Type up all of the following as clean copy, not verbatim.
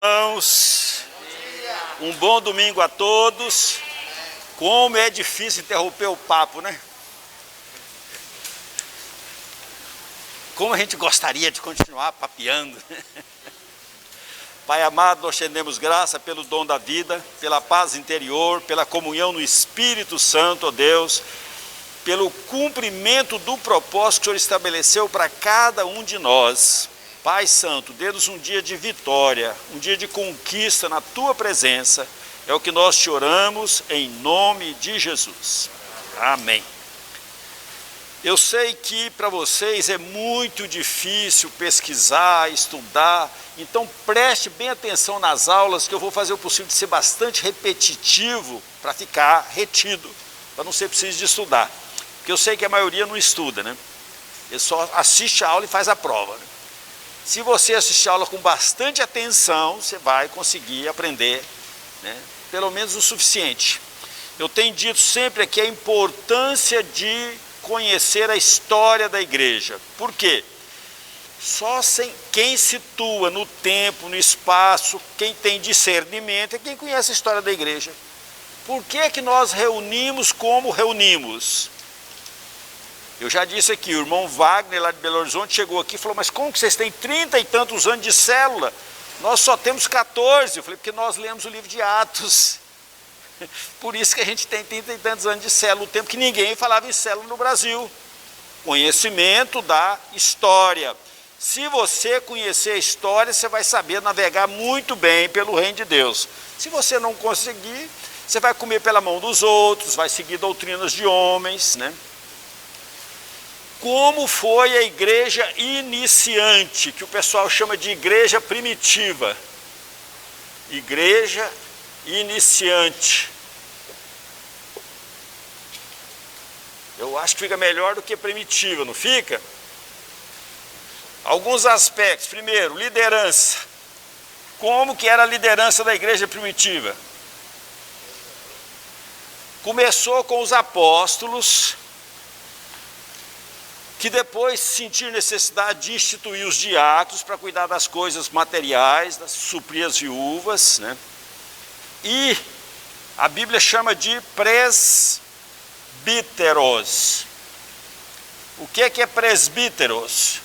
Irmãos, um bom domingo a todos. Como é difícil interromper o papo, né? Como a gente gostaria de continuar papeando. Pai amado, nós te rendemos graça pelo dom da vida, pela paz interior, pela comunhão no Espírito Santo, ó Deus, pelo cumprimento do propósito que o Senhor estabeleceu para cada um de nós. Pai Santo, dê-nos um dia de vitória, um dia de conquista na Tua presença. É o que nós te oramos em nome de Jesus. Amém. Eu sei que para vocês é muito difícil pesquisar, estudar, então preste bem atenção nas aulas, que eu vou fazer o possível de ser bastante repetitivo para ficar retido, para não ser preciso de estudar. Porque eu sei que a maioria não estuda, né? Ele só assiste a aula e faz a prova, né? Se você assistir a aula com bastante atenção, você vai conseguir aprender, né, pelo menos o suficiente. Eu tenho dito sempre aqui a importância de conhecer a história da igreja. Por quê? Só quem situa no tempo, no espaço, quem tem discernimento, é quem conhece a história da igreja. Por que que nós reunimos como reunimos? Eu já disse aqui, o irmão Wagner, lá de Belo Horizonte, chegou aqui e falou: mas como que vocês têm 30 e tantos anos de célula? Nós só temos 14. Eu falei: porque nós lemos o livro de Atos. Por isso que a gente tem 30 e tantos anos de célula, o tempo que ninguém falava em célula no Brasil. Conhecimento da história. Se você conhecer a história, você vai saber navegar muito bem pelo reino de Deus. Se você não conseguir, você vai comer pela mão dos outros, vai seguir doutrinas de homens, né? Como foi a igreja iniciante, que o pessoal chama de igreja primitiva. Igreja iniciante. Eu acho que fica melhor do que primitiva, não fica? Alguns aspectos. Primeiro, liderança. Como que era a liderança da igreja primitiva? Começou com os apóstolos, que depois sentiram necessidade de instituir os diáconos para cuidar das coisas materiais, suprir as viúvas, né? E a Bíblia chama de presbíteros. O que é presbíteros?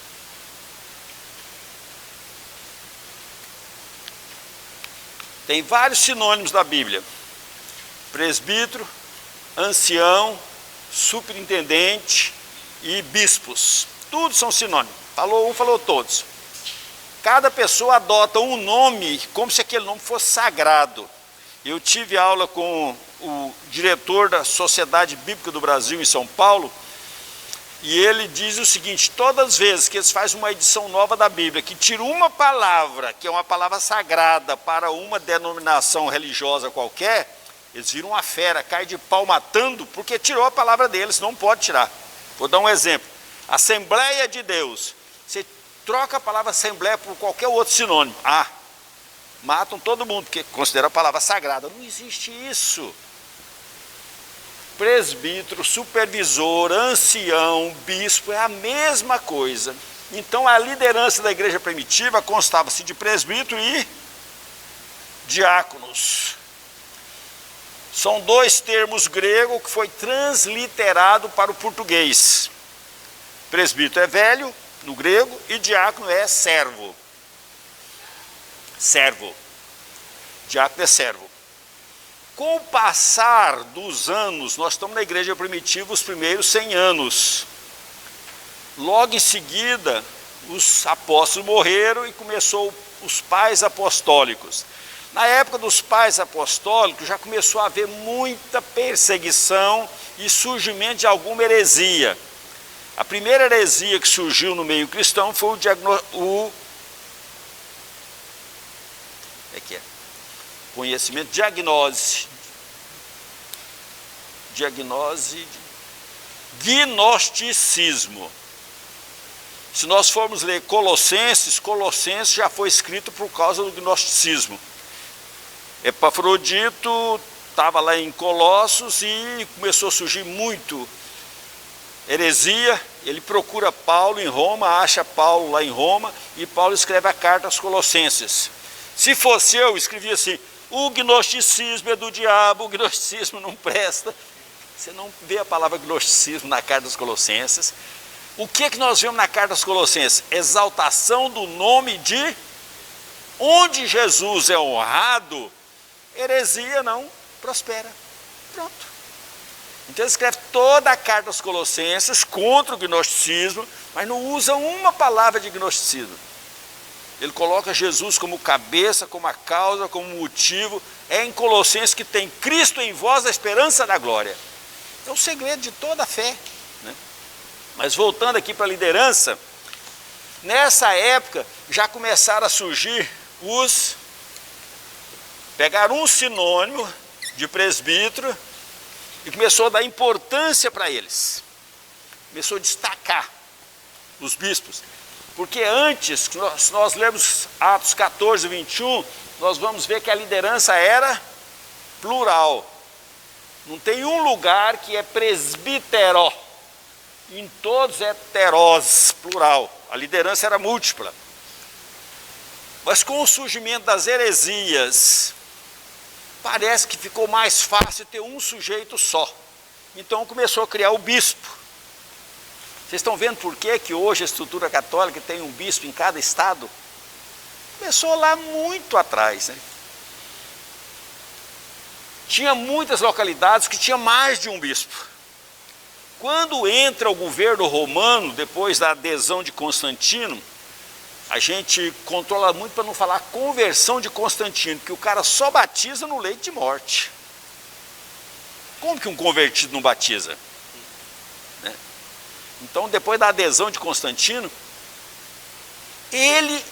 Tem vários sinônimos da Bíblia: presbítero, ancião, superintendente e bispos. Tudo são sinônimos. Falou um, falou todos. Cada pessoa adota um nome como se aquele nome fosse sagrado. Eu tive aula com o diretor da Sociedade Bíblica do Brasil em São Paulo, e ele diz o seguinte: todas as vezes que eles fazem uma edição nova da Bíblia, que tira uma palavra, que é uma palavra sagrada, para uma denominação religiosa qualquer, eles viram uma fera, cai de pau matando, porque tirou a palavra deles, não pode tirar. Vou dar um exemplo: Assembleia de Deus. Você troca a palavra Assembleia por qualquer outro sinônimo, matam todo mundo, porque considera a palavra sagrada. Não existe isso. Presbítero, supervisor, ancião, bispo, é a mesma coisa. Então a liderança da igreja primitiva constava-se de presbítero e diáconos. São dois termos gregos que foi transliterado para o português. Presbítero é velho, no grego, e diácono é servo. Servo. Diácono é servo. Com o passar dos anos, nós estamos na igreja primitiva os primeiros 100 anos. Logo em seguida, os apóstolos morreram e começou os pais apostólicos. Na época dos pais apostólicos já começou a haver muita perseguição e surgimento de alguma heresia. A primeira heresia que surgiu no meio cristão foi gnosticismo. Se nós formos ler Colossenses já foi escrito por causa do gnosticismo. Epafrodito estava lá em Colossos e começou a surgir muito heresia. Ele procura Paulo em Roma, acha Paulo lá em Roma, e Paulo escreve a carta aos Colossenses. Se fosse eu escrevia assim: o gnosticismo é do diabo, o gnosticismo não presta. Você não vê a palavra gnosticismo na carta dos Colossenses. O que nós vemos na carta dos Colossenses? Exaltação do nome de onde Jesus é honrado, heresia não prospera. Pronto. Então ele escreve toda a carta aos Colossenses contra o gnosticismo, mas não usa uma palavra de gnosticismo. Ele coloca Jesus como cabeça, como a causa, como motivo. É em Colossenses que tem Cristo em vós, a esperança da glória. É o segredo de toda a fé, né? Mas voltando aqui para a liderança, nessa época já começaram a surgir pegaram um sinônimo de presbítero e começou a dar importância para eles. Começou a destacar os bispos. Porque antes, se nós lermos Atos 14, 21, nós vamos ver que a liderança era plural. Não tem um lugar que é presbítero. Em todos é terós, plural. A liderança era múltipla. Mas com o surgimento das heresias, parece que ficou mais fácil ter um sujeito só. Então começou a criar o bispo. Vocês estão vendo por que hoje a estrutura católica tem um bispo em cada estado? Começou lá muito atrás, né? Tinha muitas localidades que tinha mais de um bispo. Quando entra o governo romano, depois da adesão de Constantino, a gente controla muito para não falar conversão de Constantino, que o cara só batiza no leito de morte. Como que um convertido não batiza? Né? Então, depois da adesão de Constantino, ele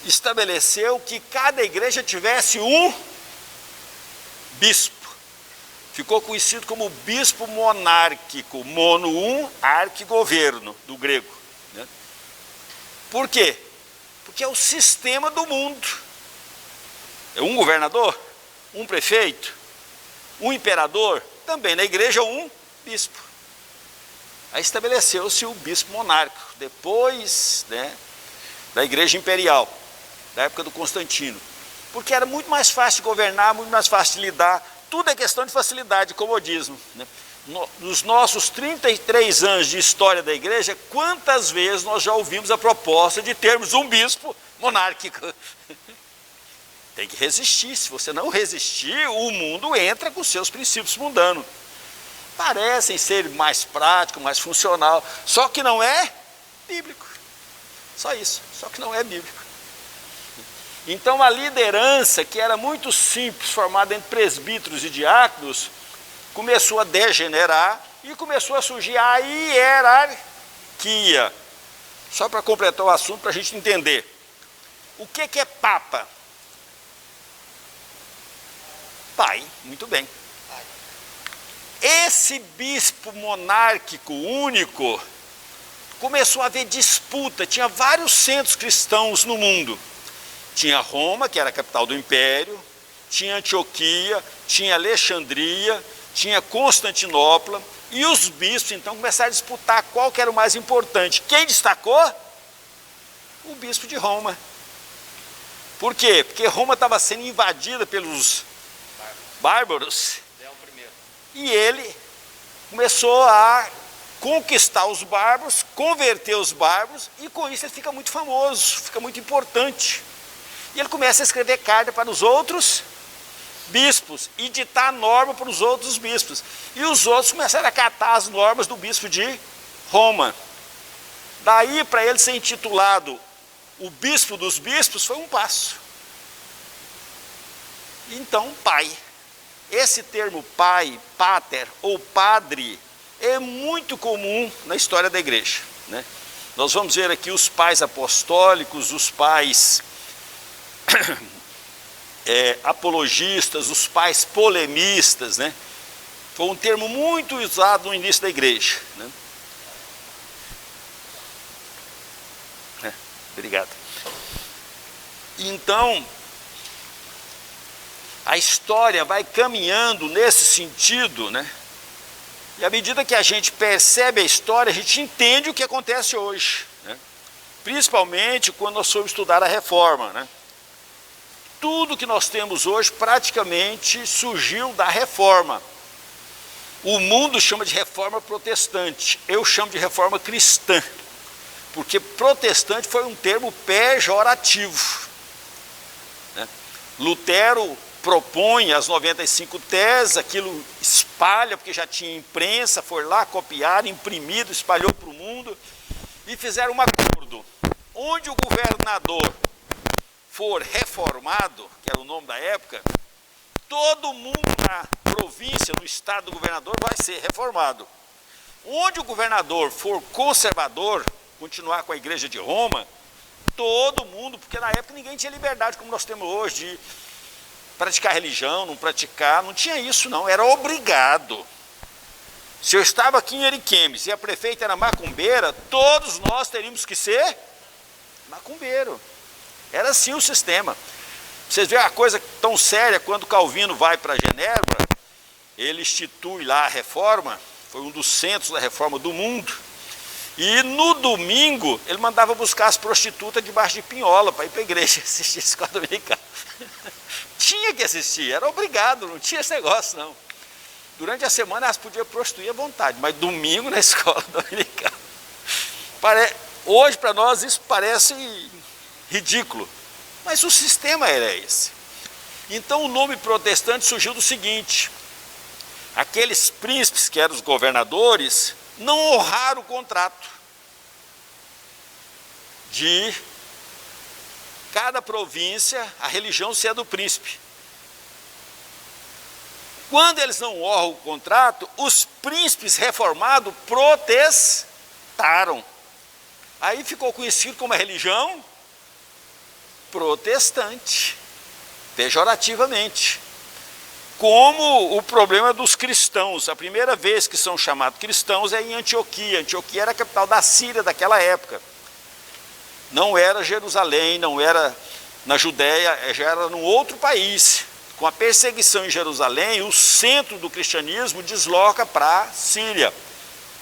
estabeleceu que cada igreja tivesse um bispo. Ficou conhecido como bispo monárquico, mono arque governo, do grego. Né? Por quê? Porque é o sistema do mundo. É um governador, um prefeito, um imperador, também na igreja um bispo. Aí estabeleceu-se o bispo monárquico, depois, né, da igreja imperial, da época do Constantino. Porque era muito mais fácil de governar, muito mais fácil de lidar. Tudo é questão de facilidade, comodismo. Né? Nos nossos 33 anos de história da igreja, quantas vezes nós já ouvimos a proposta de termos um bispo monárquico? Tem que resistir. Se você não resistir, o mundo entra com seus princípios mundanos. Parecem ser mais prático, mais funcional, só que não é bíblico. Só isso, só que não é bíblico. Então a liderança, que era muito simples, formada entre presbíteros e diáconos, começou a degenerar e começou a surgir a hierarquia. Só para completar o assunto, para a gente entender. O que é papa? Pai, muito bem. Esse bispo monárquico único, começou a haver disputa, tinha vários centros cristãos no mundo. Tinha Roma, que era a capital do império, tinha Antioquia, tinha Alexandria, tinha Constantinopla, e os bispos então começaram a disputar qual que era o mais importante. Quem destacou? O bispo de Roma. Por quê? Porque Roma estava sendo invadida pelos bárbaros, e ele começou a conquistar os bárbaros, converter os bárbaros, e com isso ele fica muito famoso, fica muito importante. E ele começa a escrever carta para os outros bispos e ditar norma para os outros bispos. E os outros começaram a acatar as normas do bispo de Roma. Daí, para ele ser intitulado o bispo dos bispos, foi um passo. Então, pai. Esse termo pai, pater ou padre, é muito comum na história da igreja. Né? Nós vamos ver aqui os pais apostólicos, os pais apologistas, os pais polemistas, né? Foi um termo muito usado no início da igreja. Né? Obrigado. Então, a história vai caminhando nesse sentido, né? E à medida que a gente percebe a história, a gente entende o que acontece hoje, né? Principalmente quando nós formos estudar a reforma, né? Tudo que nós temos hoje praticamente surgiu da reforma. O mundo chama de reforma protestante, eu chamo de reforma cristã, porque protestante foi um termo pejorativo, né? Lutero propõe as 95 teses, aquilo espalha, porque já tinha imprensa, foi lá copiar, imprimido, espalhou para o mundo, e fizeram um acordo. Onde o governador for reformado, que era o nome da época, todo mundo na província, no estado do governador, vai ser reformado. Onde o governador for conservador, continuar com a igreja de Roma, todo mundo, porque na época ninguém tinha liberdade como nós temos hoje, de praticar religião, não praticar, não tinha isso não, era obrigado. Se eu estava aqui em Ariquemes e a prefeita era macumbeira, todos nós teríamos que ser macumbeiro. Era assim o sistema. Vocês veem a coisa tão séria, quando Calvino vai para Genebra, ele institui lá a reforma, foi um dos centros da reforma do mundo, e no domingo ele mandava buscar as prostitutas debaixo de pinhola para ir para a igreja assistir a escola dominical. Tinha que assistir, era obrigado, não tinha esse negócio não. Durante a semana elas podiam prostituir à vontade, mas domingo na escola dominical. Hoje para nós isso parece ridículo, mas o sistema era esse. Então o nome protestante surgiu do seguinte: aqueles príncipes que eram os governadores não honraram o contrato de cada província, a religião ser do príncipe. Quando eles não honram o contrato, os príncipes reformados protestaram. Aí ficou conhecido como a religião protestante, pejorativamente. Como o problema dos cristãos. A primeira vez que são chamados cristãos é em Antioquia. Antioquia era a capital da Síria daquela época. Não era Jerusalém, não era na Judéia, já era num outro país. Com a perseguição em Jerusalém, o centro do cristianismo desloca para a Síria.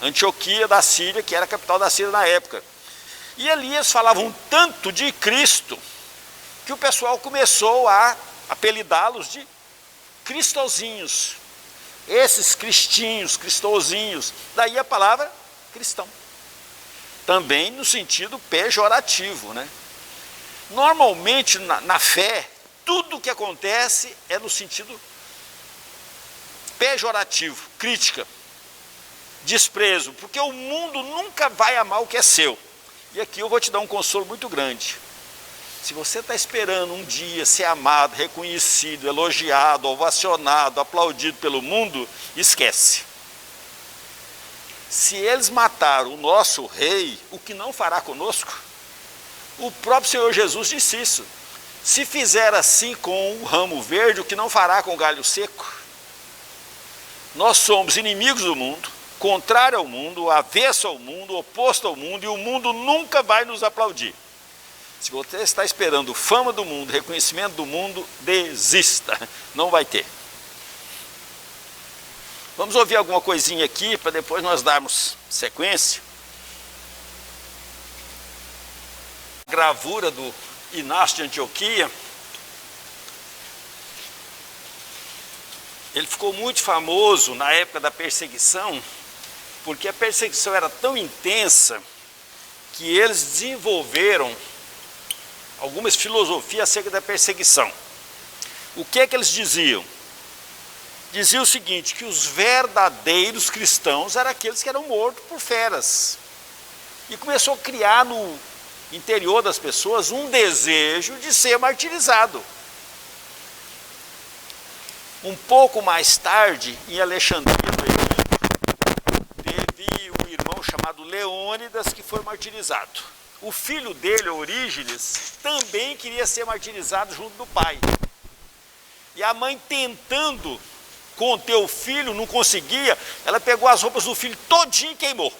Antioquia da Síria, que era a capital da Síria na época. E ali eles falavam tanto de Cristo, que o pessoal começou a apelidá-los de cristozinhos. Esses cristinhos, cristozinhos, daí a palavra cristão. Também no sentido pejorativo, né? Normalmente na fé, tudo que acontece é no sentido pejorativo, crítica, desprezo, porque o mundo nunca vai amar o que é seu. E aqui eu vou te dar um consolo muito grande. Se você está esperando um dia ser amado, reconhecido, elogiado, ovacionado, aplaudido pelo mundo, esquece. Se eles mataram o nosso rei, o que não fará conosco? O próprio Senhor Jesus disse isso. Se fizer assim com o ramo verde, o que não fará com o galho seco? Nós somos inimigos do mundo, contrário ao mundo, avesso ao mundo, oposto ao mundo, e o mundo nunca vai nos aplaudir. Se você está esperando fama do mundo, reconhecimento do mundo, desista, não vai ter. Vamos ouvir alguma coisinha aqui, para depois nós darmos sequência. A gravura do Inácio de Antioquia, ele ficou muito famoso na época da perseguição, porque a perseguição era tão intensa que eles desenvolveram algumas filosofias acerca da perseguição. O que é que eles diziam? Diziam o seguinte, que os verdadeiros cristãos eram aqueles que eram mortos por feras. E começou a criar no interior das pessoas um desejo de ser martirizado. Um pouco mais tarde, em Alexandria, no Egito, teve um irmão chamado Leônidas que foi martirizado. O filho dele, Orígenes, também queria ser martirizado junto do pai. E a mãe, tentando conter o filho, não conseguia, ela pegou as roupas do filho todinho e queimou,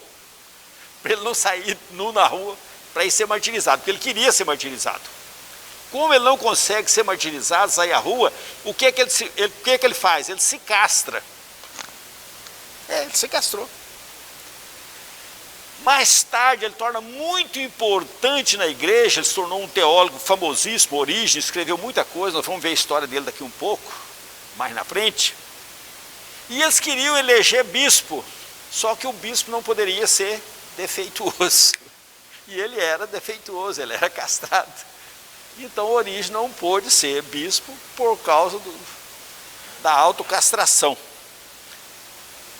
para ele não sair nu na rua, para ir ser martirizado, porque ele queria ser martirizado. Como ele não consegue ser martirizado, sair à rua, o que é que ele faz? Ele se castra. Ele se castrou. Mais tarde ele torna muito importante na igreja, ele se tornou um teólogo famosíssimo, Orígenes, escreveu muita coisa, nós vamos ver a história dele daqui um pouco, mais na frente. E eles queriam eleger bispo, só que o bispo não poderia ser defeituoso. E ele era defeituoso, ele era castrado. Então Orígenes não pôde ser bispo por causa da autocastração.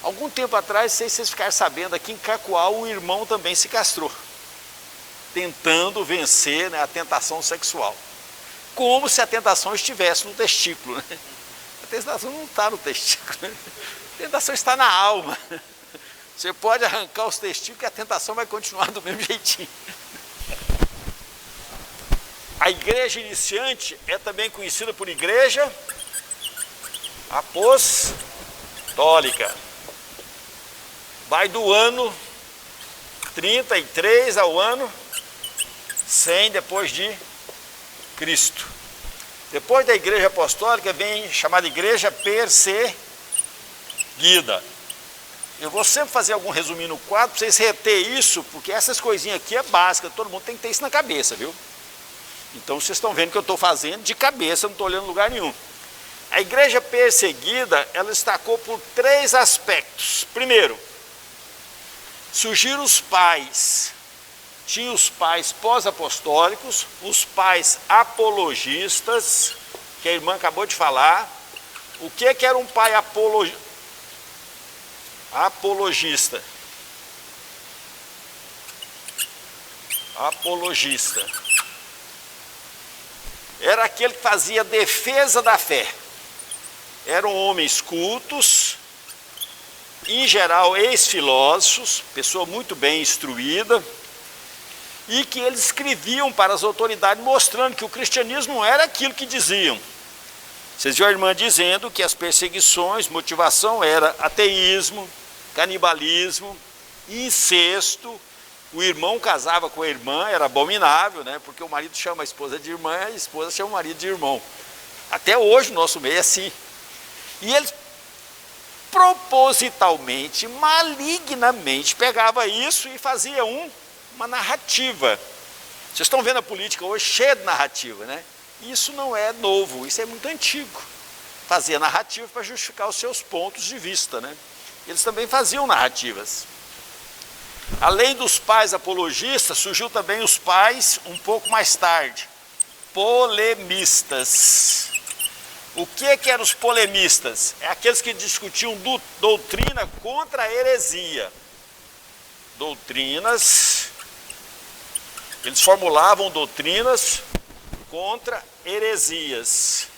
Algum tempo atrás, não sei se vocês ficaram sabendo, aqui em Cacoal, um irmão também se castrou, tentando vencer, né, a tentação sexual. Como se a tentação estivesse no testículo, né? A tentação não está no testículo, né? A tentação está na alma. Você pode arrancar os testículos que a tentação vai continuar do mesmo jeitinho. A igreja iniciante é também conhecida por igreja apostólica. Vai do ano 33 ao ano 100 depois de Cristo. Depois da igreja apostólica vem chamada igreja perseguida. Eu vou sempre fazer algum resuminho no quadro para vocês reter isso, porque essas coisinhas aqui é básica, todo mundo tem que ter isso na cabeça, viu? Então vocês estão vendo que eu estou fazendo de cabeça, não estou olhando em lugar nenhum. A igreja perseguida, ela destacou por 3 aspectos. Primeiro, surgiram os pais. Tinha os pais pós-apostólicos, os pais apologistas, que a irmã acabou de falar. O que era um pai apologista? Apologista. Era aquele que fazia defesa da fé. Eram homens cultos, em geral ex-filósofos, pessoa muito bem instruída, e que eles escreviam para as autoridades mostrando que o cristianismo não era aquilo que diziam. Vocês viram a irmã dizendo que as perseguições, motivação era ateísmo, canibalismo, incesto. O irmão casava com a irmã, era abominável, né? Porque o marido chama a esposa de irmã e a esposa chama o marido de irmão. Até hoje o nosso meio é assim. E eles propositalmente, malignamente, pegava isso e fazia uma narrativa. Vocês estão vendo a política hoje cheia de narrativa, né? Isso não é novo, isso é muito antigo. Fazia narrativa para justificar os seus pontos de vista, né? Eles também faziam narrativas. Além dos pais apologistas, surgiu também os pais, um pouco mais tarde, polemistas. O que eram os polemistas? É aqueles que discutiam doutrina contra a heresia. Doutrinas, eles formulavam doutrinas contra heresias.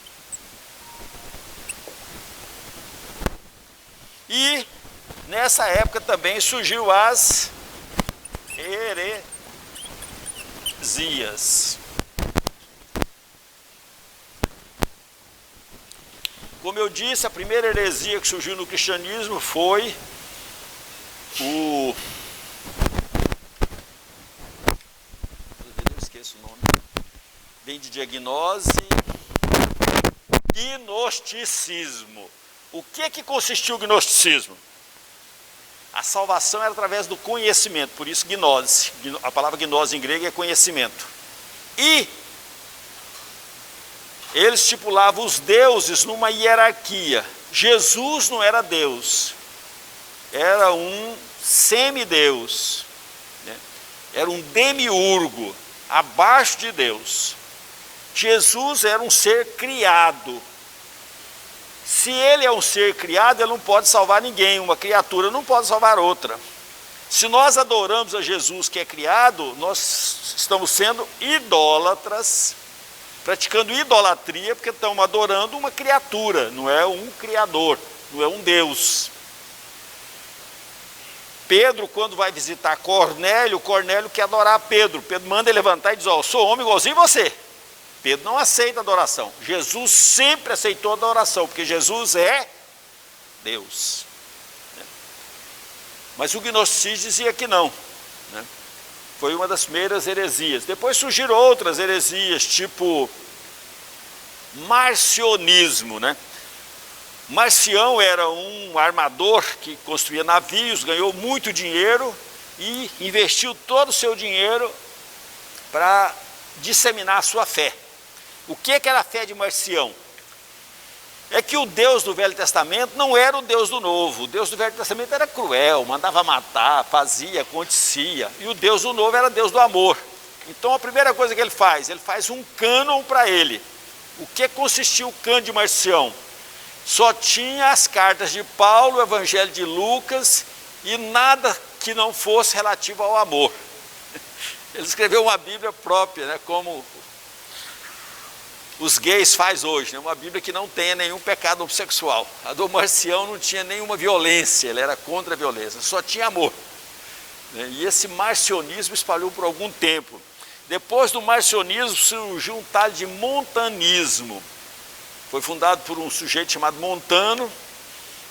E nessa época também surgiu as heresias. Como eu disse, a primeira heresia que surgiu no cristianismo foi eu esqueço o nome. Vem de diagnose, gnosticismo. O que consistiu o gnosticismo? A salvação era através do conhecimento, por isso gnose. A palavra gnose em grego é conhecimento. E eles estipulavam os deuses numa hierarquia. Jesus não era Deus, era um semideus, né? Era um demiurgo, abaixo de Deus. Jesus era um ser criado. Se ele é um ser criado, ele não pode salvar ninguém, uma criatura não pode salvar outra. Se nós adoramos a Jesus que é criado, nós estamos sendo idólatras, praticando idolatria, porque estamos adorando uma criatura, não é um criador, não é um Deus. Pedro, quando vai visitar Cornélio, Cornélio quer adorar Pedro. Pedro manda ele levantar e diz, ó, sou homem igualzinho você. Pedro não aceita adoração. Jesus sempre aceitou adoração, porque Jesus é Deus. Mas o gnosticismo dizia que não, né? Foi uma das primeiras heresias. Depois surgiram outras heresias, tipo marcionismo, né? Marcião era um armador que construía navios, ganhou muito dinheiro e investiu todo o seu dinheiro para disseminar a sua fé. O que era a fé de Marcião? É que o Deus do Velho Testamento não era o Deus do Novo. O Deus do Velho Testamento era cruel, mandava matar, fazia, acontecia. E o Deus do Novo era Deus do amor. Então a primeira coisa que ele faz um cânon para ele. O que consistia o cânon de Marcião? Só tinha as cartas de Paulo, o Evangelho de Lucas e nada que não fosse relativo ao amor. Ele escreveu uma Bíblia própria, né, como os gays faz hoje, né, uma Bíblia que não tenha nenhum pecado homossexual. A do Marcião não tinha nenhuma violência, ele era contra a violência, só tinha amor. E esse marcionismo espalhou por algum tempo. Depois do marcionismo surgiu um tal de montanismo. Foi fundado por um sujeito chamado Montano,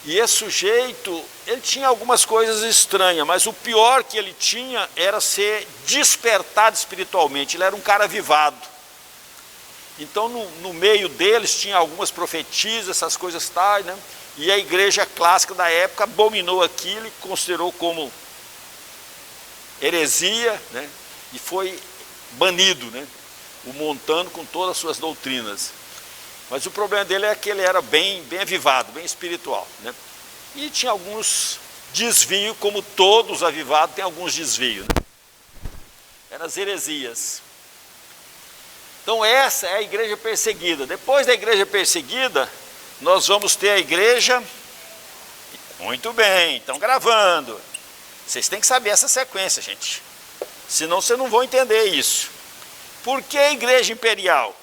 e esse sujeito, ele tinha algumas coisas estranhas, mas o pior que ele tinha era ser despertado espiritualmente. Ele era um cara avivado. Então no meio deles tinha algumas profetisas, essas coisas tais, né? E a igreja clássica da época abominou aquilo e considerou como heresia, né? E foi banido, né? O Montano com todas as suas doutrinas. Mas o problema dele é que ele era bem avivado, bem espiritual, né? E tinha alguns desvios, como todos avivados têm alguns desvios, né? Eram as heresias. Então essa é a igreja perseguida. Depois da igreja perseguida, nós vamos ter a igreja... Muito bem, estão gravando. Vocês têm que saber essa sequência, gente. Senão vocês não vão entender isso. Por que a igreja imperial?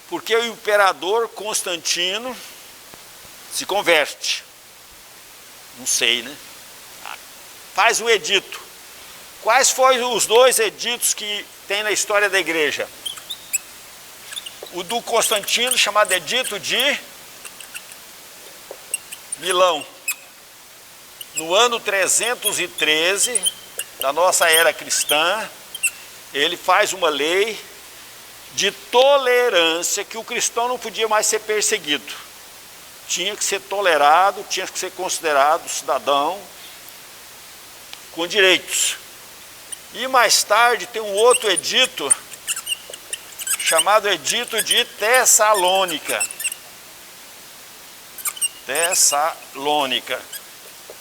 Porque o imperador Constantino se converte. Não sei, né? Faz um edito. Quais foram os dois editos que tem na história da igreja? O do Constantino, chamado Edito de Milão. No ano 313 da nossa era cristã, ele faz uma lei de tolerância, que o cristão não podia mais ser perseguido. Tinha que ser tolerado, tinha que ser considerado cidadão com direitos. E mais tarde tem um outro edito, chamado Edito de Tessalônica. Tessalônica.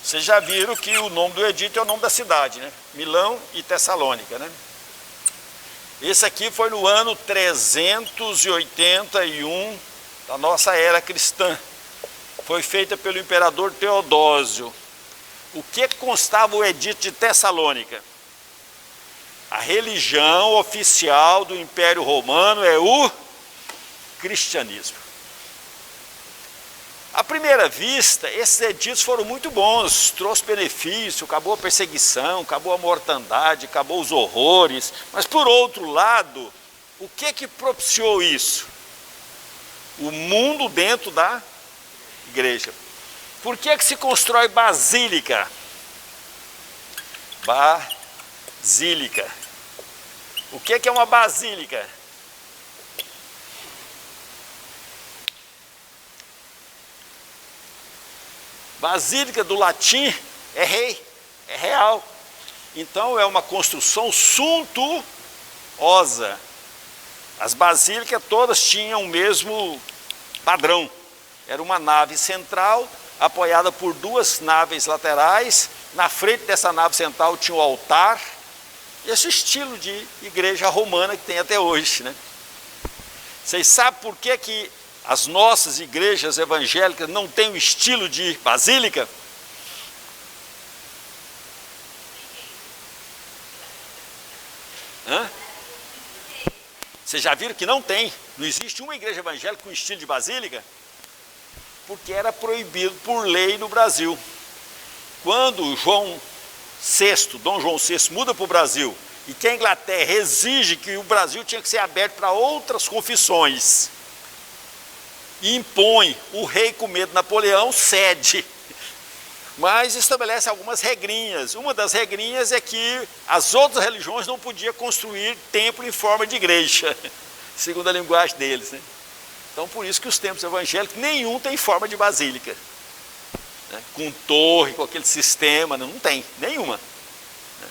Vocês já viram que o nome do edito é o nome da cidade, né? Milão e Tessalônica, né? Esse aqui foi no ano 381 da nossa era cristã. Foi feita pelo imperador Teodósio. O que constava o edito de Tessalônica? A religião oficial do Império Romano é o cristianismo. À primeira vista, esses editos foram muito bons, trouxe benefício, acabou a perseguição, acabou a mortandade, acabou os horrores. Mas, por outro lado, o que propiciou isso? O mundo dentro da igreja. Por que se constrói basílica? Basílica. O que é uma basílica? Basílica do latim é rei, é real. Então é uma construção suntuosa. As basílicas todas tinham o mesmo padrão. Era uma nave central, apoiada por duas naves laterais. Na frente dessa nave central tinha o altar. Esse estilo de igreja romana que tem até hoje, né? Vocês sabem por que as nossas igrejas evangélicas não têm o estilo de basílica? Vocês já viram que não tem? Não existe uma igreja evangélica com estilo de basílica? Porque era proibido por lei no Brasil. Quando Dom João VI muda para o Brasil e que a Inglaterra exige que o Brasil tinha que ser aberto para outras confissões, e impõe, o rei, com medo de Napoleão, cede, mas estabelece algumas regrinhas. Uma das regrinhas é que as outras religiões não podiam construir templo em forma de igreja, segundo a linguagem deles, né? Então por isso que os templos evangélicos nenhum tem forma de basílica. né, com torre, com aquele sistema, não tem nenhuma. Né?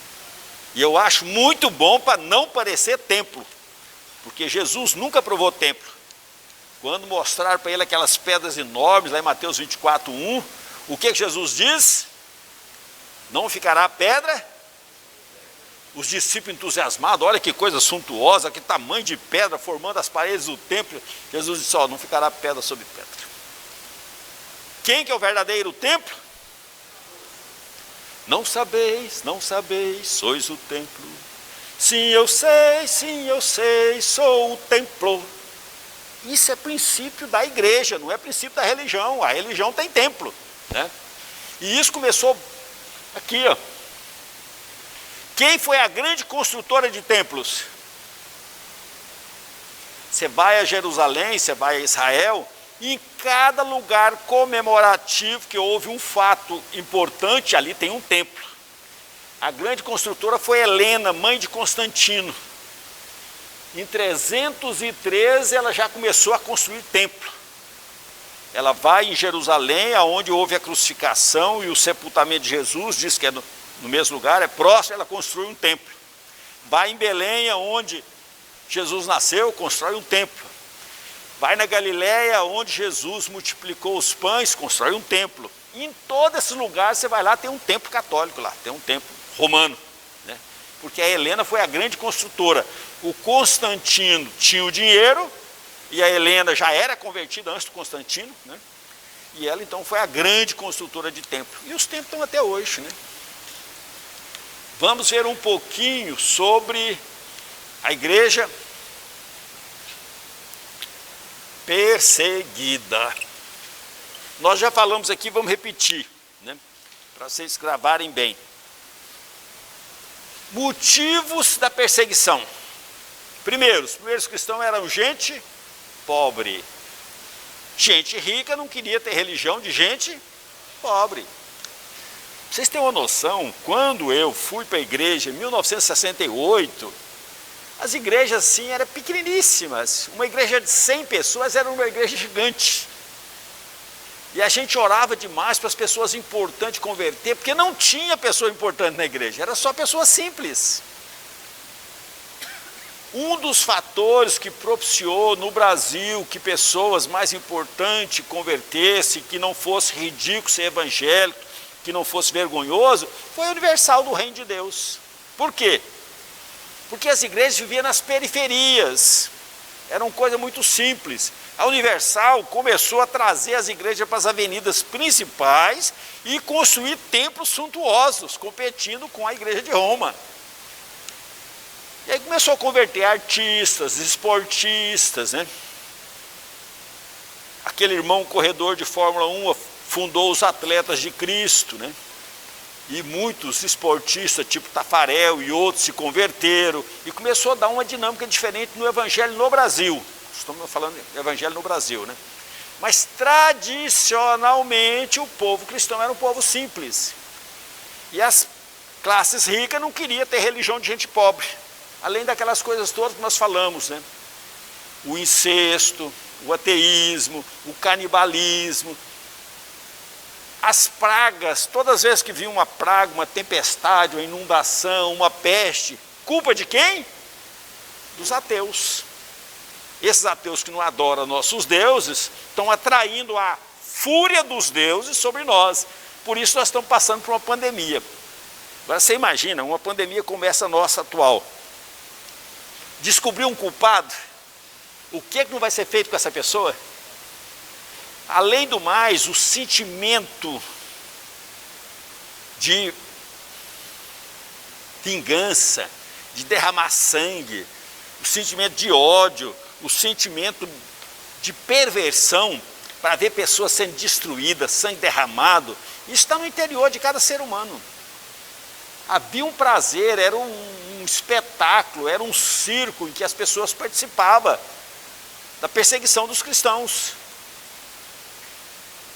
E eu acho muito bom para não parecer templo, porque Jesus nunca provou templo. Quando mostraram para ele aquelas pedras enormes, lá em Mateus 24:1, o que Jesus diz? Não ficará pedra? Os discípulos entusiasmados, olha que coisa suntuosa, que tamanho de pedra formando as paredes do templo. Jesus disse, não ficará pedra sobre pedra. Quem que é o verdadeiro templo? Não sabeis, sois o templo. Sim, eu sei, sou o templo. Isso é princípio da igreja, não é princípio da religião. A religião tem templo, né? E isso começou aqui, ó. Quem foi a grande construtora de templos? Você vai a Jerusalém, você vai a Israel, e em cada lugar comemorativo que houve um fato importante, ali tem um templo. A grande construtora foi Helena, mãe de Constantino. Em 313 ela já começou a construir templo. Ela vai em Jerusalém, onde houve a crucificação e o sepultamento de Jesus, diz que é no mesmo lugar, é próximo, ela construi um templo. Vai em Belém, onde Jesus nasceu, constrói um templo. Vai na Galiléia, onde Jesus multiplicou os pães, constrói um templo. E em todos esses lugares você vai lá, tem um templo católico lá, tem um templo romano, né? Porque a Helena foi a grande construtora. O Constantino tinha o dinheiro, e a Helena já era convertida antes do Constantino, né? E ela então foi a grande construtora de templo. E os templos estão até hoje, né? Vamos ver um pouquinho sobre a igreja perseguida. Nós já falamos aqui, vamos repetir, né? Para vocês gravarem bem. Motivos da perseguição. Primeiro, os primeiros cristãos eram gente pobre. Gente rica não queria ter religião de gente pobre. Vocês têm uma noção, quando eu fui para a igreja em 1968, as igrejas assim eram pequeniníssimas. Uma igreja de 100 pessoas era uma igreja gigante. E a gente orava demais para as pessoas importantes converter, porque não tinha pessoa importante na igreja, era só pessoa simples. Um dos fatores que propiciou no Brasil que pessoas mais importantes convertessem, que não fosse ridículo ser evangélico, que não fosse vergonhoso, foi a Universal do Reino de Deus. Por quê? Porque as igrejas viviam nas periferias, era uma coisa muito simples. A Universal começou a trazer as igrejas para as avenidas principais e construir templos suntuosos, competindo com a igreja de Roma. E aí começou a converter artistas, esportistas, né? Aquele irmão corredor de Fórmula 1 fundou os Atletas de Cristo, né? E muitos esportistas, tipo Tafarel e outros, se converteram. E começou a dar uma dinâmica diferente no evangelho no Brasil. Estamos falando de evangelho no Brasil, né? Mas tradicionalmente o povo cristão era um povo simples. E as classes ricas não queriam ter religião de gente pobre. Além daquelas coisas todas que nós falamos, né? O incesto, o ateísmo, o canibalismo. As pragas, todas as vezes que vinha uma praga, uma tempestade, uma inundação, uma peste, culpa de quem? Dos ateus. Esses ateus que não adoram nossos deuses, estão atraindo a fúria dos deuses sobre nós. Por isso nós estamos passando por uma pandemia. Agora você imagina, uma pandemia como essa nossa atual. Descobrir um culpado, o que é que não vai ser feito com essa pessoa? Além do mais, o sentimento de vingança, de derramar sangue, o sentimento de ódio, o sentimento de perversão para ver pessoas sendo destruídas, sangue derramado, isso está no interior de cada ser humano. Havia um prazer, era um espetáculo, era um circo em que as pessoas participavam da perseguição dos cristãos.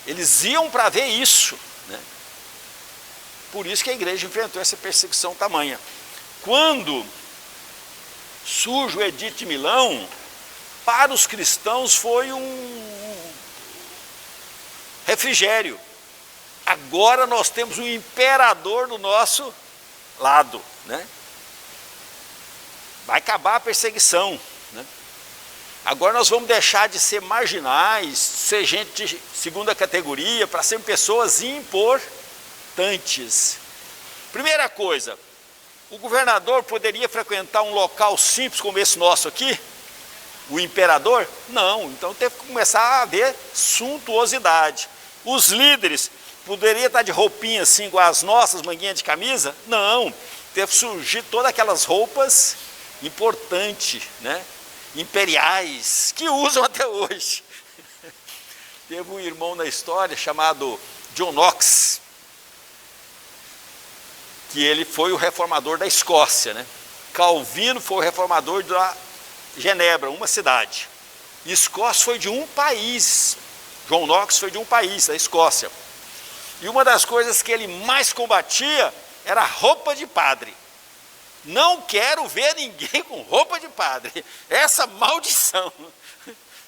Eles iam para ver isso, né? Por isso que a igreja enfrentou essa perseguição tamanha. Quando surge o Edito de Milão, para os cristãos foi um refrigério. Agora nós temos um imperador do nosso lado, né? Vai acabar a perseguição, né? Agora nós vamos deixar de ser marginais, ser gente de segunda categoria, para ser pessoas importantes. Primeira coisa, o governador poderia frequentar um local simples como esse nosso aqui? O imperador? Não, então teve que começar a haver suntuosidade. Os líderes poderiam estar de roupinha assim, com as nossas manguinhas de camisa? Não, teve que surgir todas aquelas roupas importantes, né? Imperiais, que usam até hoje. Teve um irmão na história chamado John Knox, que ele foi o reformador da Escócia, né? Calvino foi o reformador da Genebra, uma cidade. E Escócia foi de um país. John Knox foi de um país, da Escócia. E uma das coisas que ele mais combatia era a roupa de padre. Não quero ver ninguém com roupa de padre. Essa maldição.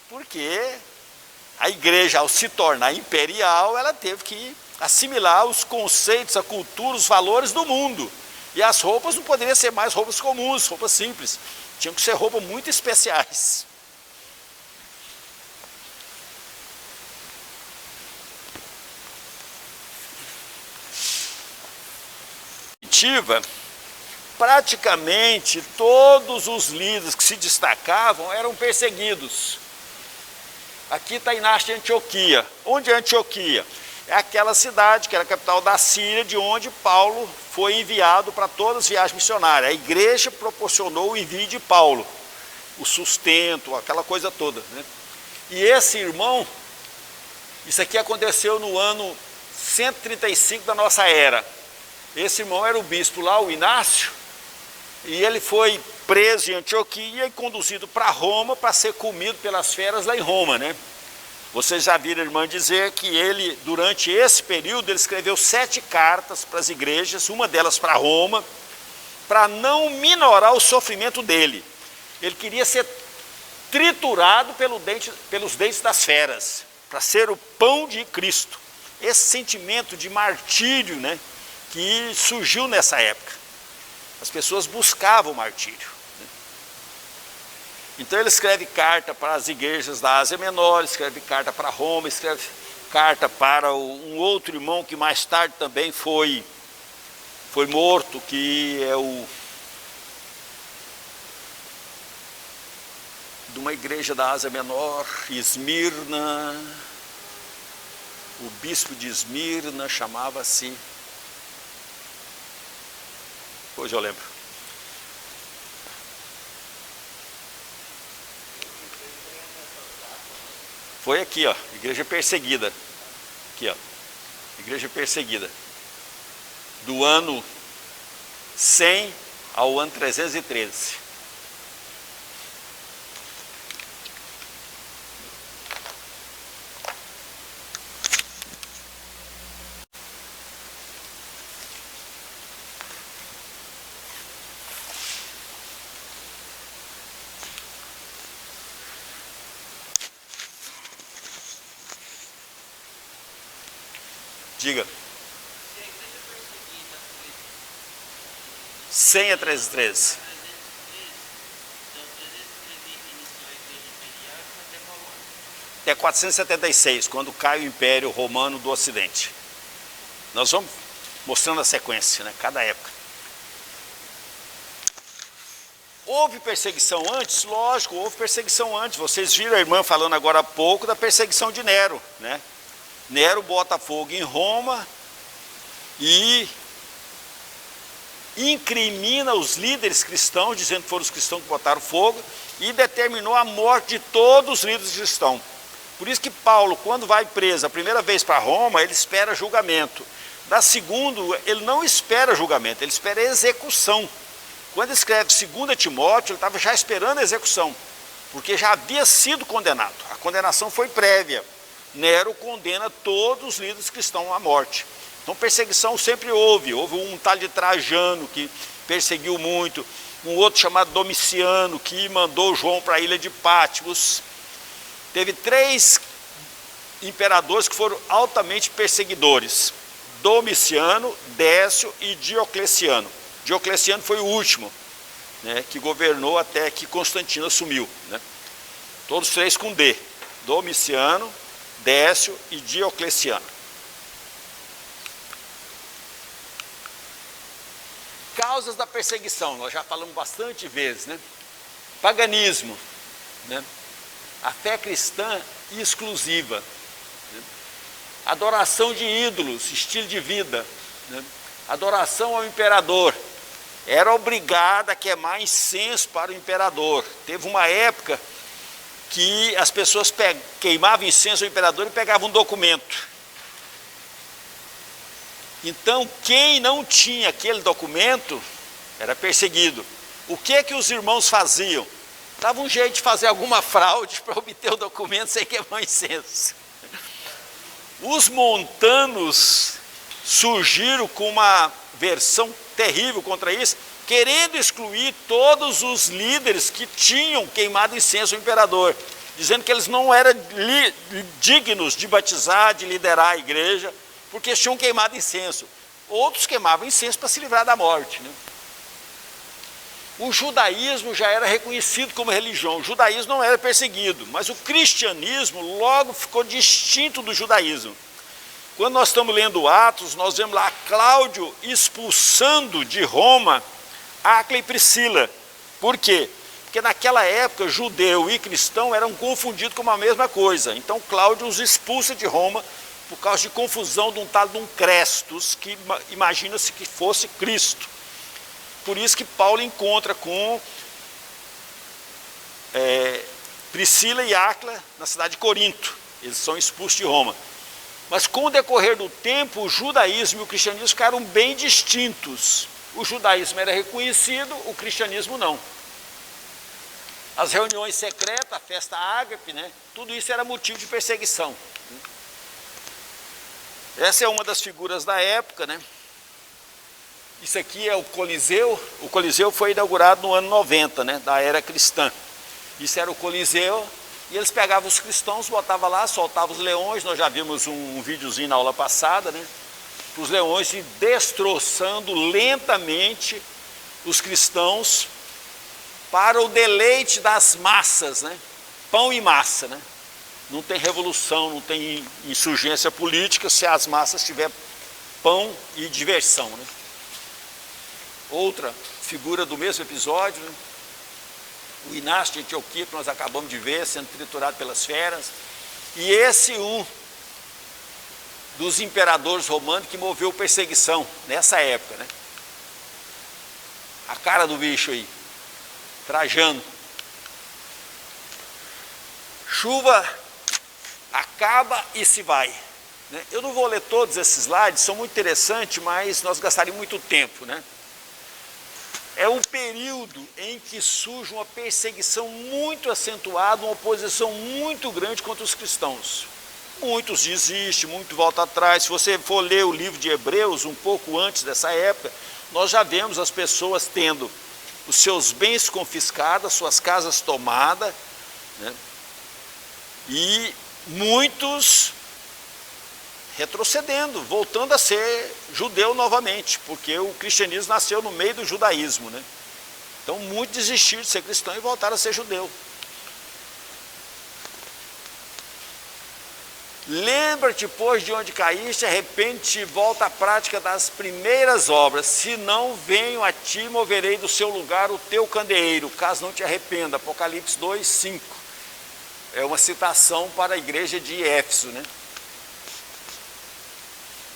Porque a igreja, ao se tornar imperial, ela teve que assimilar os conceitos, a cultura, os valores do mundo. E as roupas não poderiam ser mais roupas comuns, roupas simples. Tinham que ser roupas muito especiais. Praticamente todos os líderes que se destacavam eram perseguidos. Aqui está Inácio de Antioquia. Onde é Antioquia? É aquela cidade que era a capital da Síria, de onde Paulo foi enviado para todas as viagens missionárias. A igreja proporcionou o envio de Paulo, o sustento, aquela coisa toda, né? E esse irmão, isso aqui aconteceu no ano 135 da nossa era. Esse irmão era o bispo lá, o Inácio, e ele foi preso em Antioquia e conduzido para Roma para ser comido pelas feras lá em Roma, né? Vocês já viram a irmã dizer que ele, durante esse período, ele escreveu 7 cartas para as igrejas, uma delas para Roma, para não minorar o sofrimento dele. Ele queria ser triturado pelos dentes das feras, para ser o pão de Cristo. Esse sentimento de martírio, né, que surgiu nessa época. As pessoas buscavam o martírio. Então ele escreve carta para as igrejas da Ásia Menor, escreve carta para Roma, escreve carta para um outro irmão que mais tarde também foi morto, que é de uma igreja da Ásia Menor, Esmirna. O bispo de Esmirna chamava-se... Hoje eu lembro. Foi aqui, ó, igreja perseguida. Aqui, ó, igreja perseguida. Do ano 100 ao ano 313. Diga. 100 a 313. Até 476, quando cai o Império Romano do Ocidente. Nós vamos mostrando a sequência, né? Cada época. Houve perseguição antes? Lógico, houve perseguição antes. Vocês viram a irmã falando agora há pouco da perseguição de Nero, né? Nero bota fogo em Roma e incrimina os líderes cristãos, dizendo que foram os cristãos que botaram fogo, e determinou a morte de todos os líderes cristãos. Por isso que Paulo, quando vai preso a primeira vez para Roma, ele espera julgamento. Da segunda, ele não espera julgamento, ele espera execução. Quando escreve 2 Timóteo, ele estava já esperando a execução, porque já havia sido condenado. A condenação foi prévia. Nero condena todos os líderes cristãos à morte. Então perseguição sempre houve. Houve um tal de Trajano que perseguiu muito, um outro chamado Domiciano que mandou João para a ilha de Patmos. Teve 3 imperadores que foram altamente perseguidores. Domiciano, Décio e Diocleciano. Diocleciano foi o último, né, que governou até que Constantino assumiu, né? Todos três com D: Domiciano, Décio e Diocleciano. Causas da perseguição, nós já falamos bastante vezes, né? Paganismo, né? A fé cristã exclusiva, né? Adoração de ídolos, estilo de vida, né? Adoração ao imperador. Era obrigada a queimar incenso para o imperador. Teve uma época que as pessoas queimavam incenso ao imperador e pegavam um documento. Então, quem não tinha aquele documento era perseguido. O que que os irmãos faziam? Dava um jeito de fazer alguma fraude para obter o documento sem queimar incenso. Os montanos surgiram com uma versão terrível contra isso, querendo excluir todos os líderes que tinham queimado incenso ao imperador, dizendo que eles não eram dignos de batizar, de liderar a igreja, porque tinham queimado incenso. Outros queimavam incenso para se livrar da morte, né? O judaísmo já era reconhecido como religião, o judaísmo não era perseguido, mas o cristianismo logo ficou distinto do judaísmo. Quando nós estamos lendo Atos, nós vemos lá Cláudio expulsando de Roma Áquila e Priscila. Por quê? Porque naquela época judeu e cristão eram confundidos como a mesma coisa. Então Cláudio os expulsa de Roma por causa de confusão de um tal de um Crestus, que imagina-se que fosse Cristo. Por isso que Paulo encontra com Priscila e Áquila na cidade de Corinto. Eles são expulsos de Roma. Mas com o decorrer do tempo, o judaísmo e o cristianismo ficaram bem distintos. O judaísmo era reconhecido, o cristianismo não. As reuniões secretas, a festa ágape, né? Tudo isso era motivo de perseguição. Essa é uma das figuras da época, né? Isso aqui é o Coliseu. O Coliseu foi inaugurado no ano 90, né? Da era cristã. Isso era o Coliseu. E eles pegavam os cristãos, botavam lá, soltavam os leões. Nós já vimos um videozinho na aula passada, né? Os leões destroçando lentamente os cristãos para o deleite das massas, né? Pão e massa, né? Não tem revolução, não tem insurgência política se as massas tiverem pão e diversão, né? Outra figura do mesmo episódio, né? O Inácio de Antioquia, que nós acabamos de ver, sendo triturado pelas feras. E esse dos imperadores romanos que moveu perseguição nessa época, né? A cara do bicho aí, Trajano. Chuva acaba e se vai, né? Eu não vou ler todos esses slides, são muito interessantes, mas nós gastaríamos muito tempo, né? É um período em que surge uma perseguição muito acentuada, uma oposição muito grande contra os cristãos. Muitos desistem, muito volta atrás. Se você for ler o livro de Hebreus, um pouco antes dessa época, nós já vemos as pessoas tendo os seus bens confiscados, suas casas tomadas, né? E muitos retrocedendo, voltando a ser judeu novamente, porque o cristianismo nasceu no meio do judaísmo, né? Então muitos desistiram de ser cristão e voltaram a ser judeu. Lembra-te, pois, de onde caíste, arrepende-te e volta à prática das primeiras obras, se não venho a ti, moverei do seu lugar o teu candeeiro, caso não te arrependa. Apocalipse 2, 5. É uma citação para a igreja de Éfeso, né?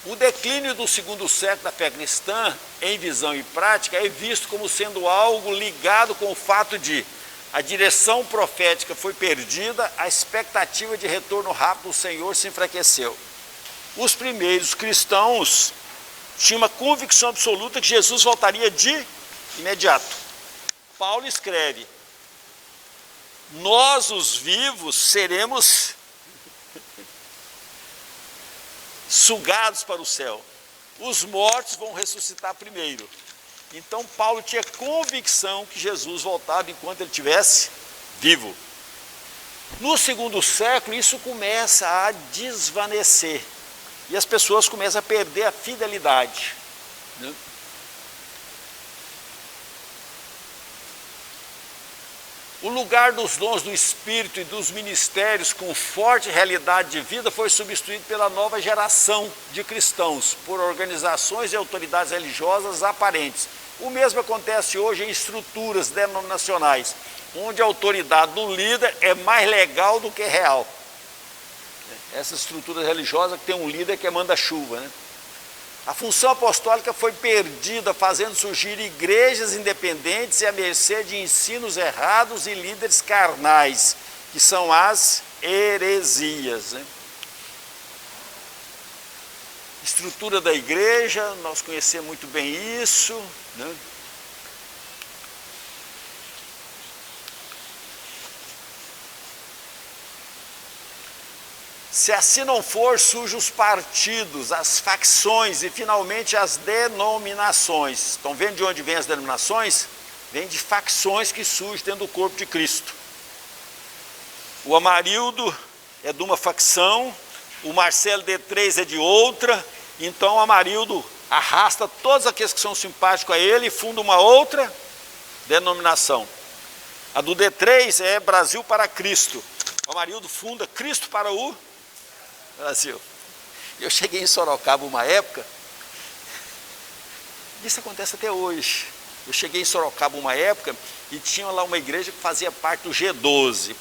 O declínio do segundo século da fé cristã, em visão e prática, é visto como sendo algo ligado com o fato de a direção profética foi perdida, a expectativa de retorno rápido do Senhor se enfraqueceu. Os primeiros cristãos tinham uma convicção absoluta que Jesus voltaria de imediato. Paulo escreve: nós, os vivos, seremos sugados para o céu. Os mortos vão ressuscitar primeiro. Então Paulo tinha convicção que Jesus voltava enquanto ele estivesse vivo. No segundo século isso começa a desvanecer. e as pessoas começam a perder a fidelidade, né? O lugar dos dons do Espírito e dos ministérios com forte realidade de vida foi substituído pela nova geração de cristãos, por organizações e autoridades religiosas aparentes. O mesmo acontece hoje em estruturas denominacionais, onde a autoridade do líder é mais legal do que real. Essas estruturas religiosas que tem um líder que manda chuva, né? A função apostólica foi perdida, fazendo surgir igrejas independentes e à mercê de ensinos errados e líderes carnais, que são as heresias, né? Estrutura da igreja, nós conhecemos muito bem isso, né? Se assim não for, surgem os partidos, as facções e finalmente as denominações. Estão vendo de onde vêm as denominações? Vem de facções que surgem dentro do corpo de Cristo. O Amarildo é de uma facção, o Marcelo D3 é de outra, então o Amarildo arrasta todos aqueles que são simpáticos a ele e funda uma outra denominação. A do D3 é Brasil para Cristo. O Amarildo funda Cristo para o Brasil. Eu cheguei em Sorocaba uma época, isso acontece até hoje. Eu cheguei em Sorocaba uma época e tinha lá uma igreja que fazia parte do G12.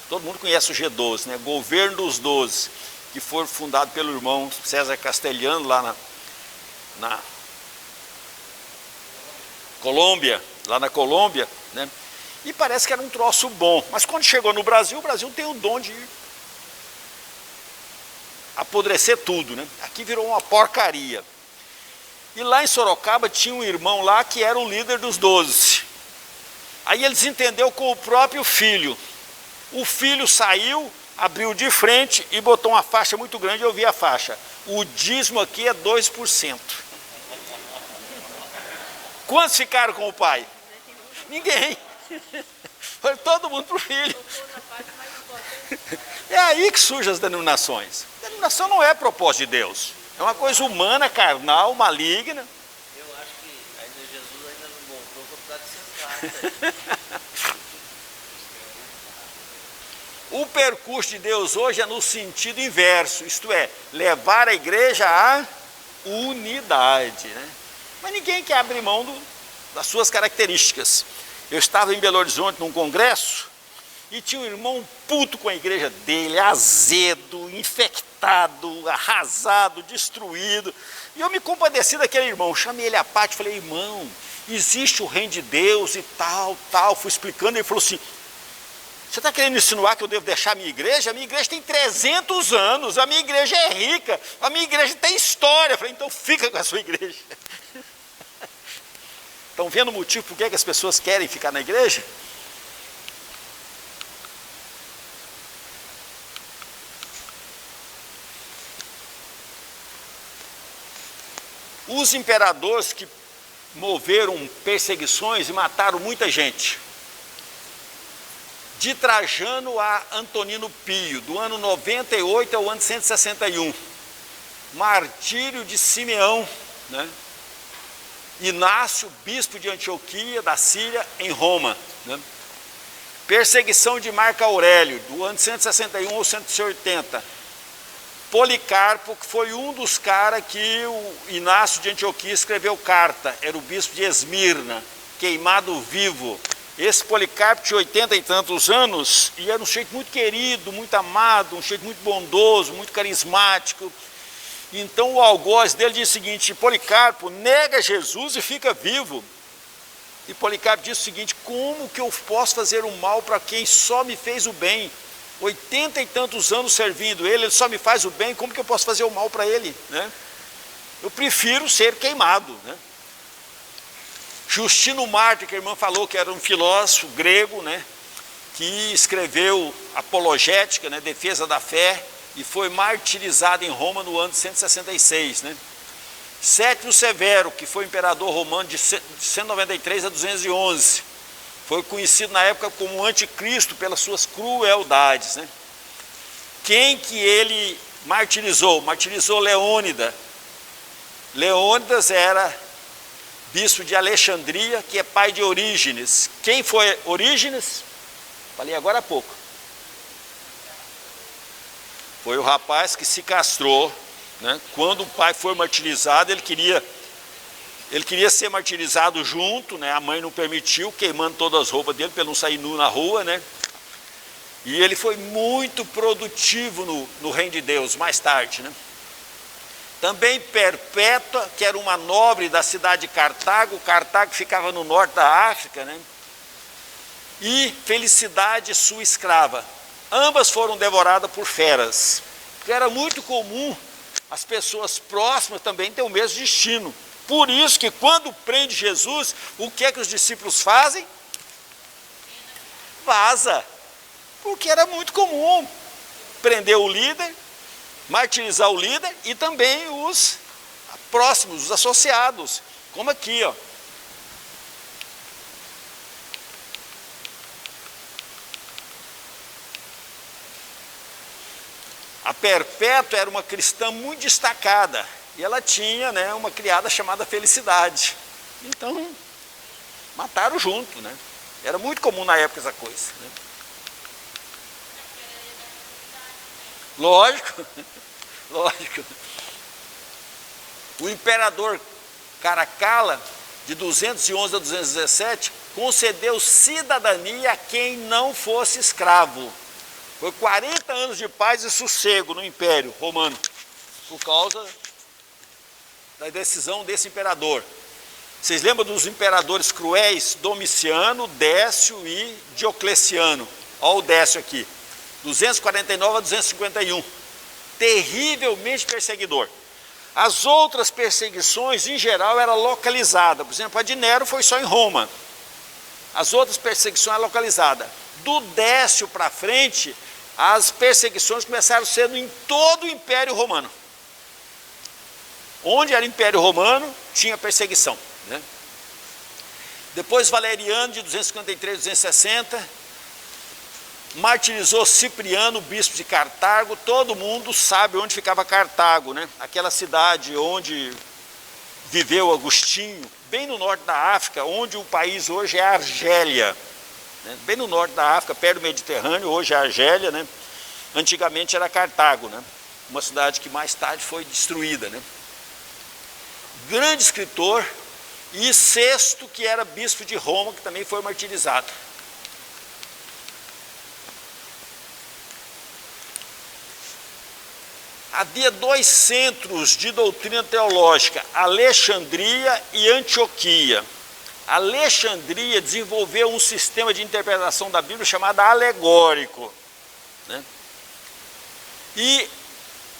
Todo mundo conhece o G12, né? Governo dos 12, que foi fundado pelo irmão César Castelhano lá na Colômbia, né? E parece que era um troço bom, mas quando chegou no Brasil, o Brasil tem o dom de apodrecer tudo, né? Aqui virou uma porcaria. E lá em Sorocaba tinha um irmão lá que era o líder dos 12. Aí ele desentendeu com o próprio filho. O filho saiu, abriu de frente e botou uma faixa muito grande, eu vi a faixa. O dízimo aqui é 2%. Quantos ficaram com o pai? Ninguém. Foi todo mundo para o filho. É aí que surgem as denominações. A denominação não é propósito de Deus. É uma coisa humana, carnal, maligna. Eu acho que ainda Jesus ainda não voltou para precisar de sentar. O percurso de Deus hoje é no sentido inverso, isto é, levar a igreja à unidade, né? Mas ninguém quer abrir mão das suas características. Eu estava em Belo Horizonte num congresso e tinha um irmão puto com a igreja dele, azedo, infectado, arrasado, destruído. E eu me compadeci daquele irmão, chamei ele à parte, falei, irmão, existe o reino de Deus e tal. Fui explicando, ele falou assim, você está querendo insinuar que eu devo deixar a minha igreja? A minha igreja tem 300 anos, a minha igreja é rica, a minha igreja tem história. Eu falei, então fica com a sua igreja. Estão vendo o motivo por que as pessoas querem ficar na igreja? Os imperadores que moveram perseguições e mataram muita gente. De Trajano a Antonino Pio, do ano 98 ao ano 161. Martírio de Simeão, né? Inácio, bispo de Antioquia, da Síria, em Roma, né? Perseguição de Marco Aurélio, do ano 161 ao 180. Policarpo, que foi um dos caras que o Inácio de Antioquia escreveu carta, era o bispo de Esmirna, queimado vivo. Esse Policarpo tinha 80 e tantos anos e era um sujeito muito querido, muito amado, um sujeito muito bondoso, muito carismático. Então o algoz dele diz o seguinte, Policarpo, nega Jesus e fica vivo. E Policarpo diz o seguinte, como que eu posso fazer o mal para quem só me fez o bem? 80 e tantos anos servindo ele só me faz o bem, como que eu posso fazer o mal para ele, né? Eu prefiro ser queimado, né? Justino Mártir, que a irmã falou que era um filósofo grego, né, que escreveu Apologética, né, Defesa da Fé, e foi martirizado em Roma no ano de 166. Né? Sétimo Severo, que foi imperador romano de 193 a 211, foi conhecido na época como anticristo pelas suas crueldades. Né? Quem que ele martirizou Leônidas. Leônidas era bispo de Alexandria, que é pai de Orígenes. Quem foi Orígenes? Falei agora há pouco. Foi o rapaz que se castrou, né? Quando o pai foi martirizado, ele queria ser martirizado junto, né? A mãe não permitiu, queimando todas as roupas dele para ele não sair nu na rua, né? E ele foi muito produtivo no reino de Deus, mais tarde, né? Também Perpétua, que era uma nobre da cidade de Cartago. Cartago ficava no norte da África, né? E Felicidade, sua escrava. Ambas foram devoradas por feras, porque era muito comum as pessoas próximas também ter o mesmo destino. Por isso que quando prende Jesus, o que é que os discípulos fazem? Vaza. Porque era muito comum prender o líder, martirizar o líder e também os próximos, os associados, como aqui, ó. A Perpétua era uma cristã muito destacada e ela tinha, né, uma criada chamada Felicidade. Então, mataram junto, né? Era muito comum na época essa coisa, né? Lógico, lógico. O imperador Caracalla, de 211 a 217, concedeu cidadania a quem não fosse escravo. Foi 40 anos de paz e sossego no Império Romano, por causa da decisão desse imperador. Vocês lembram dos imperadores cruéis? Domiciano, Décio e Diocleciano. Olha o Décio aqui. 249 a 251, terrivelmente perseguidor. As outras perseguições, em geral, eram localizadas. Por exemplo, a de Nero foi só em Roma. As outras perseguições eram localizadas. Do Décio para frente, as perseguições começaram sendo em todo o Império Romano. Onde era Império Romano, tinha perseguição, né? Depois Valeriano, de 253 a 260, martirizou Cipriano, bispo de Cartago. Todo mundo sabe onde ficava Cartago, né? Aquela cidade onde viveu Agostinho, bem no norte da África, onde o país hoje é a Argélia, né? Bem no norte da África, perto do Mediterrâneo, hoje é a Argélia, né? Antigamente era Cartago, né? Uma cidade que mais tarde foi destruída, né? Grande escritor. E Sexto, que era bispo de Roma, que também foi martirizado. Havia dois centros de doutrina teológica, Alexandria e Antioquia. Alexandria desenvolveu um sistema de interpretação da Bíblia chamado alegórico, né? E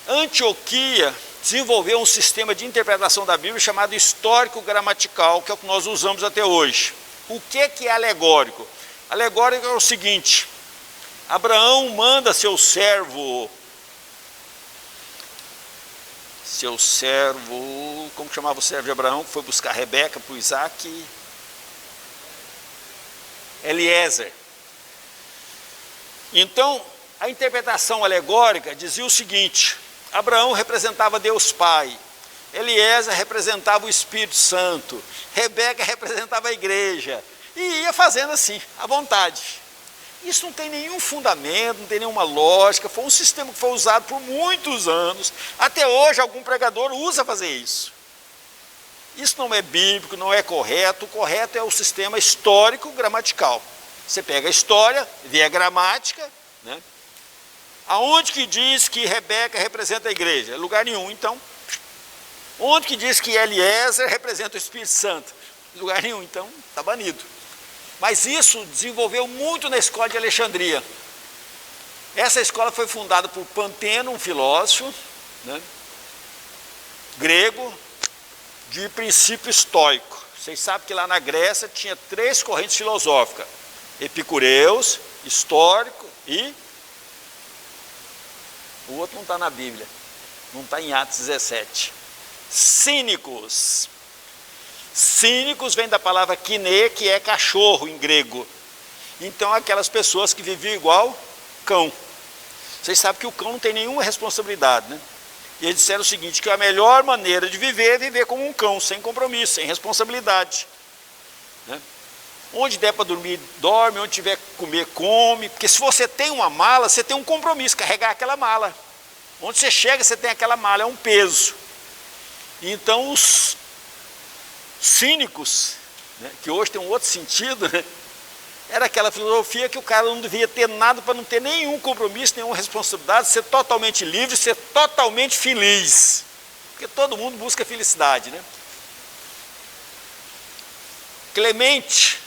Antioquia desenvolveu um sistema de interpretação da Bíblia chamado histórico-gramatical, que é o que nós usamos até hoje. O que é alegórico? Alegórico é o seguinte: Abraão manda seu servo, como chamava o servo de Abraão, que foi buscar Rebeca para o Isaac? Eliezer. Então, a interpretação alegórica dizia o seguinte: Abraão representava Deus Pai, Eliezer representava o Espírito Santo, Rebeca representava a igreja, e ia fazendo assim, à vontade. Isso não tem nenhum fundamento, não tem nenhuma lógica, foi um sistema que foi usado por muitos anos. Até hoje algum pregador usa fazer isso. Isso não é bíblico, não é correto. O correto é o sistema histórico-gramatical. Você pega a história, vê a gramática, né? Aonde que diz que Rebeca representa a igreja? Lugar nenhum, então. Onde que diz que Eliezer representa o Espírito Santo? Lugar nenhum, então está banido. Mas isso desenvolveu muito na escola de Alexandria. Essa escola foi fundada por Panteno, um filósofo, né, grego, de princípio estoico. Vocês sabem que lá na Grécia tinha 3 correntes filosóficas: epicureus, histórico e... o outro não está na Bíblia, não está em Atos 17. Cínicos. Cínicos vem da palavra kiné, que é cachorro em grego. Então, aquelas pessoas que viviam igual cão. Vocês sabem que o cão não tem nenhuma responsabilidade, né? E eles disseram o seguinte, que a melhor maneira de viver é viver como um cão, sem compromisso, sem responsabilidade, né? Onde der para dormir, dorme, onde tiver que comer, come, porque se você tem uma mala, você tem um compromisso, carregar aquela mala. Onde você chega, você tem aquela mala, é um peso. Então os cínicos, né, que hoje tem um outro sentido, né, era aquela filosofia que o cara não devia ter nada para não ter nenhum compromisso, nenhuma responsabilidade, ser totalmente livre, ser totalmente feliz. Porque todo mundo busca felicidade, né? Clemente,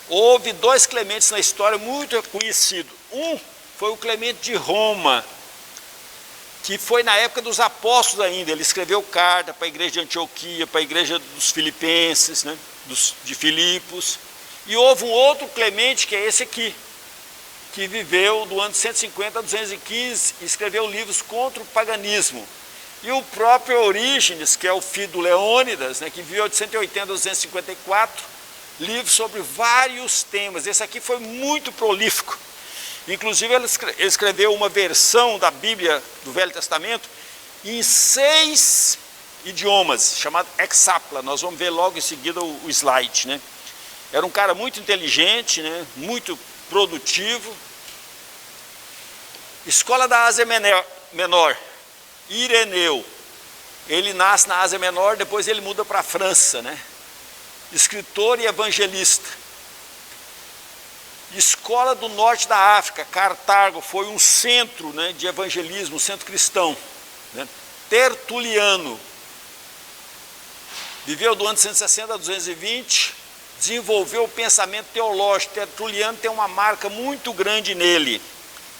houve dois Clementes na história muito conhecidos. Um foi o Clemente de Roma, que foi na época dos apóstolos ainda. Ele escreveu carta para a igreja de Antioquia, para a igreja dos filipenses, né, de Filipos. E houve um outro Clemente, que é esse aqui, que viveu do ano 150 a 215 e escreveu livros contra o paganismo. E o próprio Orígenes, que é o filho do Leônidas, né, que viveu de 180 a 254, livros sobre vários temas. Esse aqui foi muito prolífico. Inclusive ele escreveu uma versão da Bíblia do Velho Testamento em 6 idiomas, chamado Hexapla. Nós vamos ver logo em seguida o slide, né? Era um cara muito inteligente, né? Muito produtivo. Escola da Ásia Menor, Ireneu. Ele nasce na Ásia Menor, depois ele muda para a França, né? Escritor e evangelista. Escola do Norte da África, Cartago, foi um centro, né, de evangelismo, um centro cristão, né? Tertuliano, viveu do ano 160 a 220, desenvolveu o pensamento teológico. Tertuliano tem uma marca muito grande nele,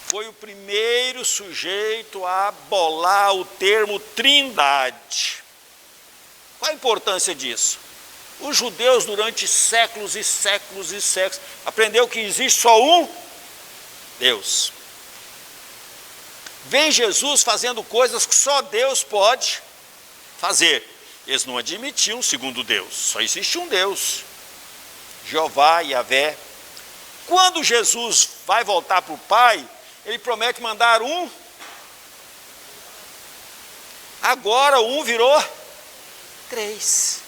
foi o primeiro sujeito a bolar o termo trindade. Qual a importância disso? Os judeus, durante séculos e séculos e séculos, aprendeu que existe só um Deus. Vem Jesus fazendo coisas que só Deus pode fazer. Eles não admitiam um segundo Deus, só existe um Deus, Jeová, Yahvé. Quando Jesus vai voltar para o Pai, ele promete mandar um. Agora um virou 3.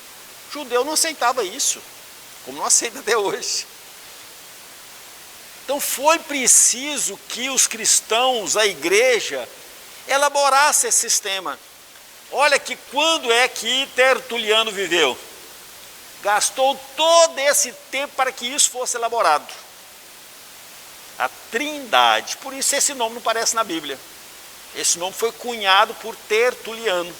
O judeu não aceitava isso, como não aceita até hoje. Então foi preciso que os cristãos, a igreja, elaborasse esse sistema. Olha que quando é que Tertuliano viveu? Gastou todo esse tempo para que isso fosse elaborado. A Trindade, por isso esse nome não aparece na Bíblia. Esse nome foi cunhado por Tertuliano.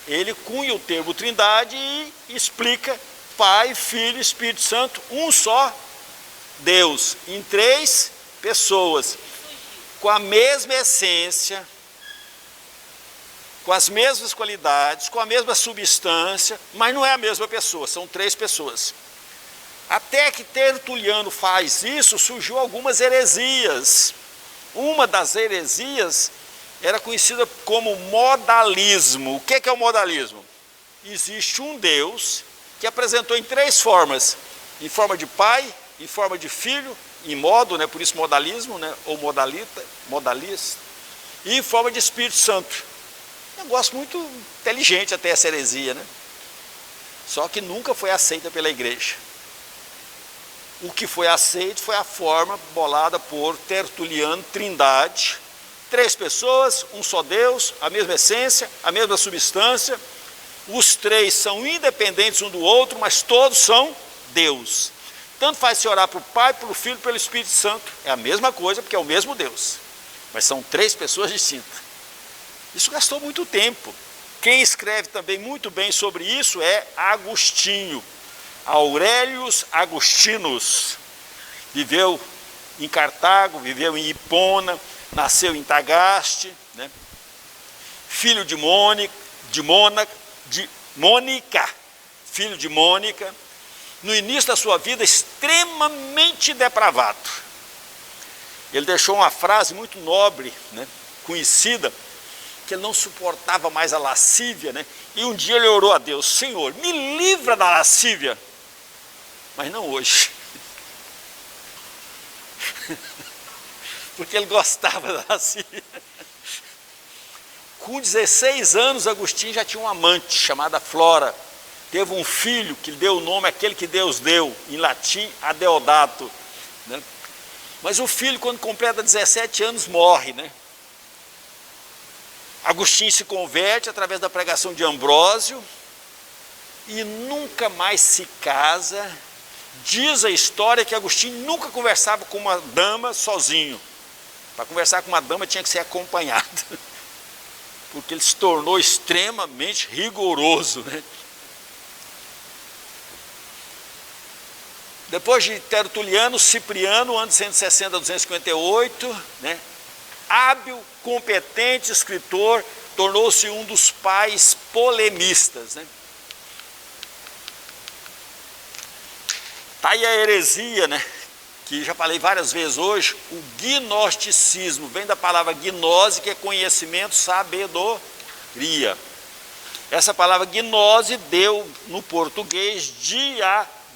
Ele cunha o termo Trindade e explica Pai, Filho e Espírito Santo, um só Deus, em 3 pessoas, com a mesma essência, com as mesmas qualidades, com a mesma substância, mas não é a mesma pessoa, são 3 pessoas. Até que Tertuliano faz isso, surgiu algumas heresias. Uma das heresias era conhecida como modalismo. O que é o modalismo? Existe um Deus que apresentou em 3 formas: em forma de Pai, em forma de Filho, em modo, né, por isso modalismo, né, ou modalista, e em forma de Espírito Santo. Negócio muito inteligente até essa heresia, né? Só que nunca foi aceita pela igreja. O que foi aceito foi a forma bolada por Tertuliano, Trindade. 3 pessoas, um só Deus, a mesma essência, a mesma substância. Os 3 são independentes um do outro, mas todos são Deus. Tanto faz se orar para o Pai, para o Filho, pelo Espírito Santo. É a mesma coisa, porque é o mesmo Deus. Mas são 3 pessoas distintas. Isso gastou muito tempo. Quem escreve também muito bem sobre isso é Agostinho. Aurelius Agostinus. Viveu em Cartago, viveu em Hipona, nasceu em Tagaste, né? Filho de Mônica, filho de Mônica, no início da sua vida extremamente depravado. Ele deixou uma frase muito nobre, né, conhecida, que ele não suportava mais a lascívia, né? E um dia ele orou a Deus: Senhor, me livra da lascívia, mas não hoje. porque ele gostava da Síria. Com 16 anos, Agostinho já tinha uma amante chamada Flora. Teve um filho que deu o nome àquele que Deus deu, em latim, Adeodato, né? Mas o filho, quando completa 17 anos, morre, né? Agostinho se converte através da pregação de Ambrósio e nunca mais se casa. Diz a história que Agostinho nunca conversava com uma dama sozinho. Para conversar com uma dama tinha que ser acompanhado, porque ele se tornou extremamente rigoroso, né? Depois de Tertuliano, Cipriano, ano de 160 a 258, né? Hábil, competente escritor, tornou-se um dos pais polemistas, né? Tá aí a heresia, né? Que já falei várias vezes hoje, o gnosticismo, vem da palavra gnose, que é conhecimento, sabedoria. Essa palavra gnose deu no português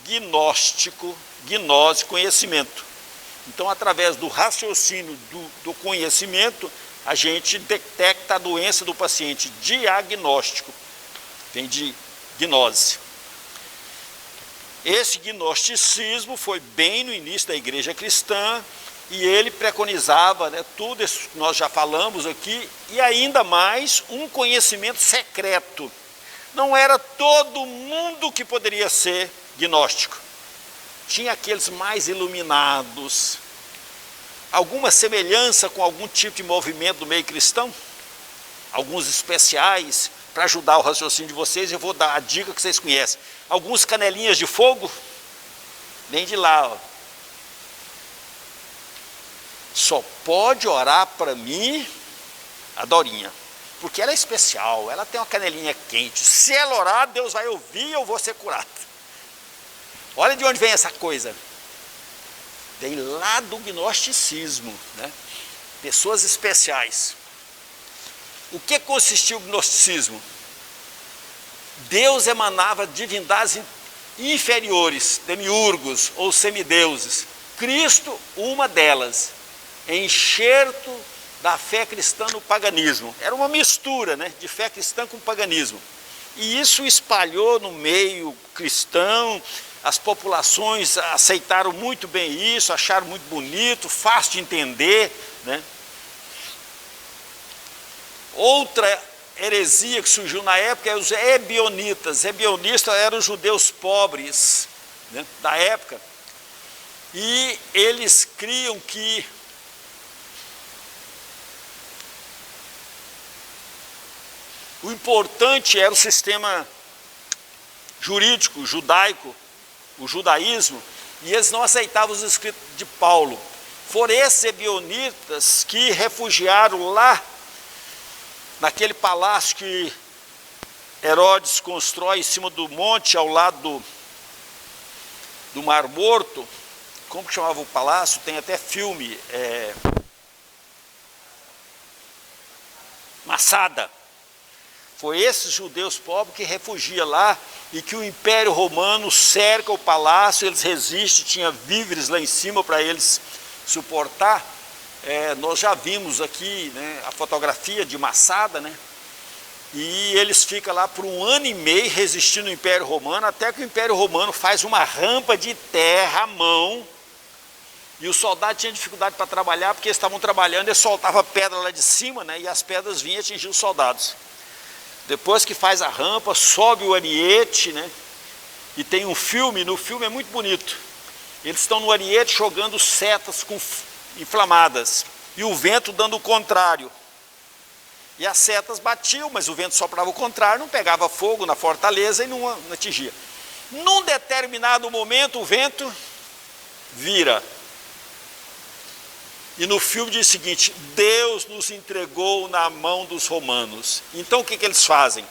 diagnóstico, gnose, conhecimento. Então, através do raciocínio do conhecimento, a gente detecta a doença do paciente. Diagnóstico, vem de gnose. Esse gnosticismo foi bem no início da igreja cristã, e ele preconizava, né, tudo isso que nós já falamos aqui, e ainda mais um conhecimento secreto. Não era todo mundo que poderia ser gnóstico. Tinha aqueles mais iluminados. Alguma semelhança com algum tipo de movimento do meio cristão? Alguns especiais para ajudar o raciocínio de vocês. Eu vou dar a dica que vocês conhecem. Alguns canelinhas de fogo, vem de lá, ó. Só pode orar para mim a Dorinha, porque ela é especial, ela tem uma canelinha quente. Se ela orar, Deus vai ouvir e eu vou ser curado. Olha de onde vem essa coisa. Vem lá do gnosticismo, né? Pessoas especiais. O que consistiu o gnosticismo? Deus emanava divindades inferiores, demiurgos ou semideuses. Cristo, uma delas, enxerto da fé cristã no paganismo. Era uma mistura, né, de fé cristã com paganismo. E isso espalhou no meio cristão. As populações aceitaram muito bem isso, acharam muito bonito, fácil de entender, né? Outra heresia que surgiu na época é os ebionitas. Ebionistas eram os judeus pobres, né, da época, e eles criam que o importante era o sistema jurídico, judaico, o judaísmo, e eles não aceitavam os escritos de Paulo. Foram esses ebionitas que refugiaram lá, naquele palácio que Herodes constrói em cima do monte, ao lado do Mar Morto. Como que chamava o palácio? Tem até filme, Massada. Foi esses judeus pobres que refugiam lá, e que o Império Romano cerca o palácio, eles resistem, tinha víveres lá em cima para eles suportar. Nós já vimos aqui, né, a fotografia de Massada, né? E eles ficam lá por 1 ano e meio resistindo ao Império Romano, até que o Império Romano faz uma rampa de terra à mão, e os soldados tinham dificuldade para trabalhar, porque eles estavam trabalhando, eles soltavam pedra lá de cima, né, e as pedras vinham atingir os soldados. Depois que faz a rampa, sobe o ariete, né? E tem um filme, no filme é muito bonito. Eles estão no ariete jogando setas inflamadas, e o vento dando o contrário. E as setas batiam, mas o vento soprava o contrário, não pegava fogo na fortaleza e não atingia. Num determinado momento, o vento vira. E no filme diz o seguinte: Deus nos entregou na mão dos romanos. Então o que eles fazem?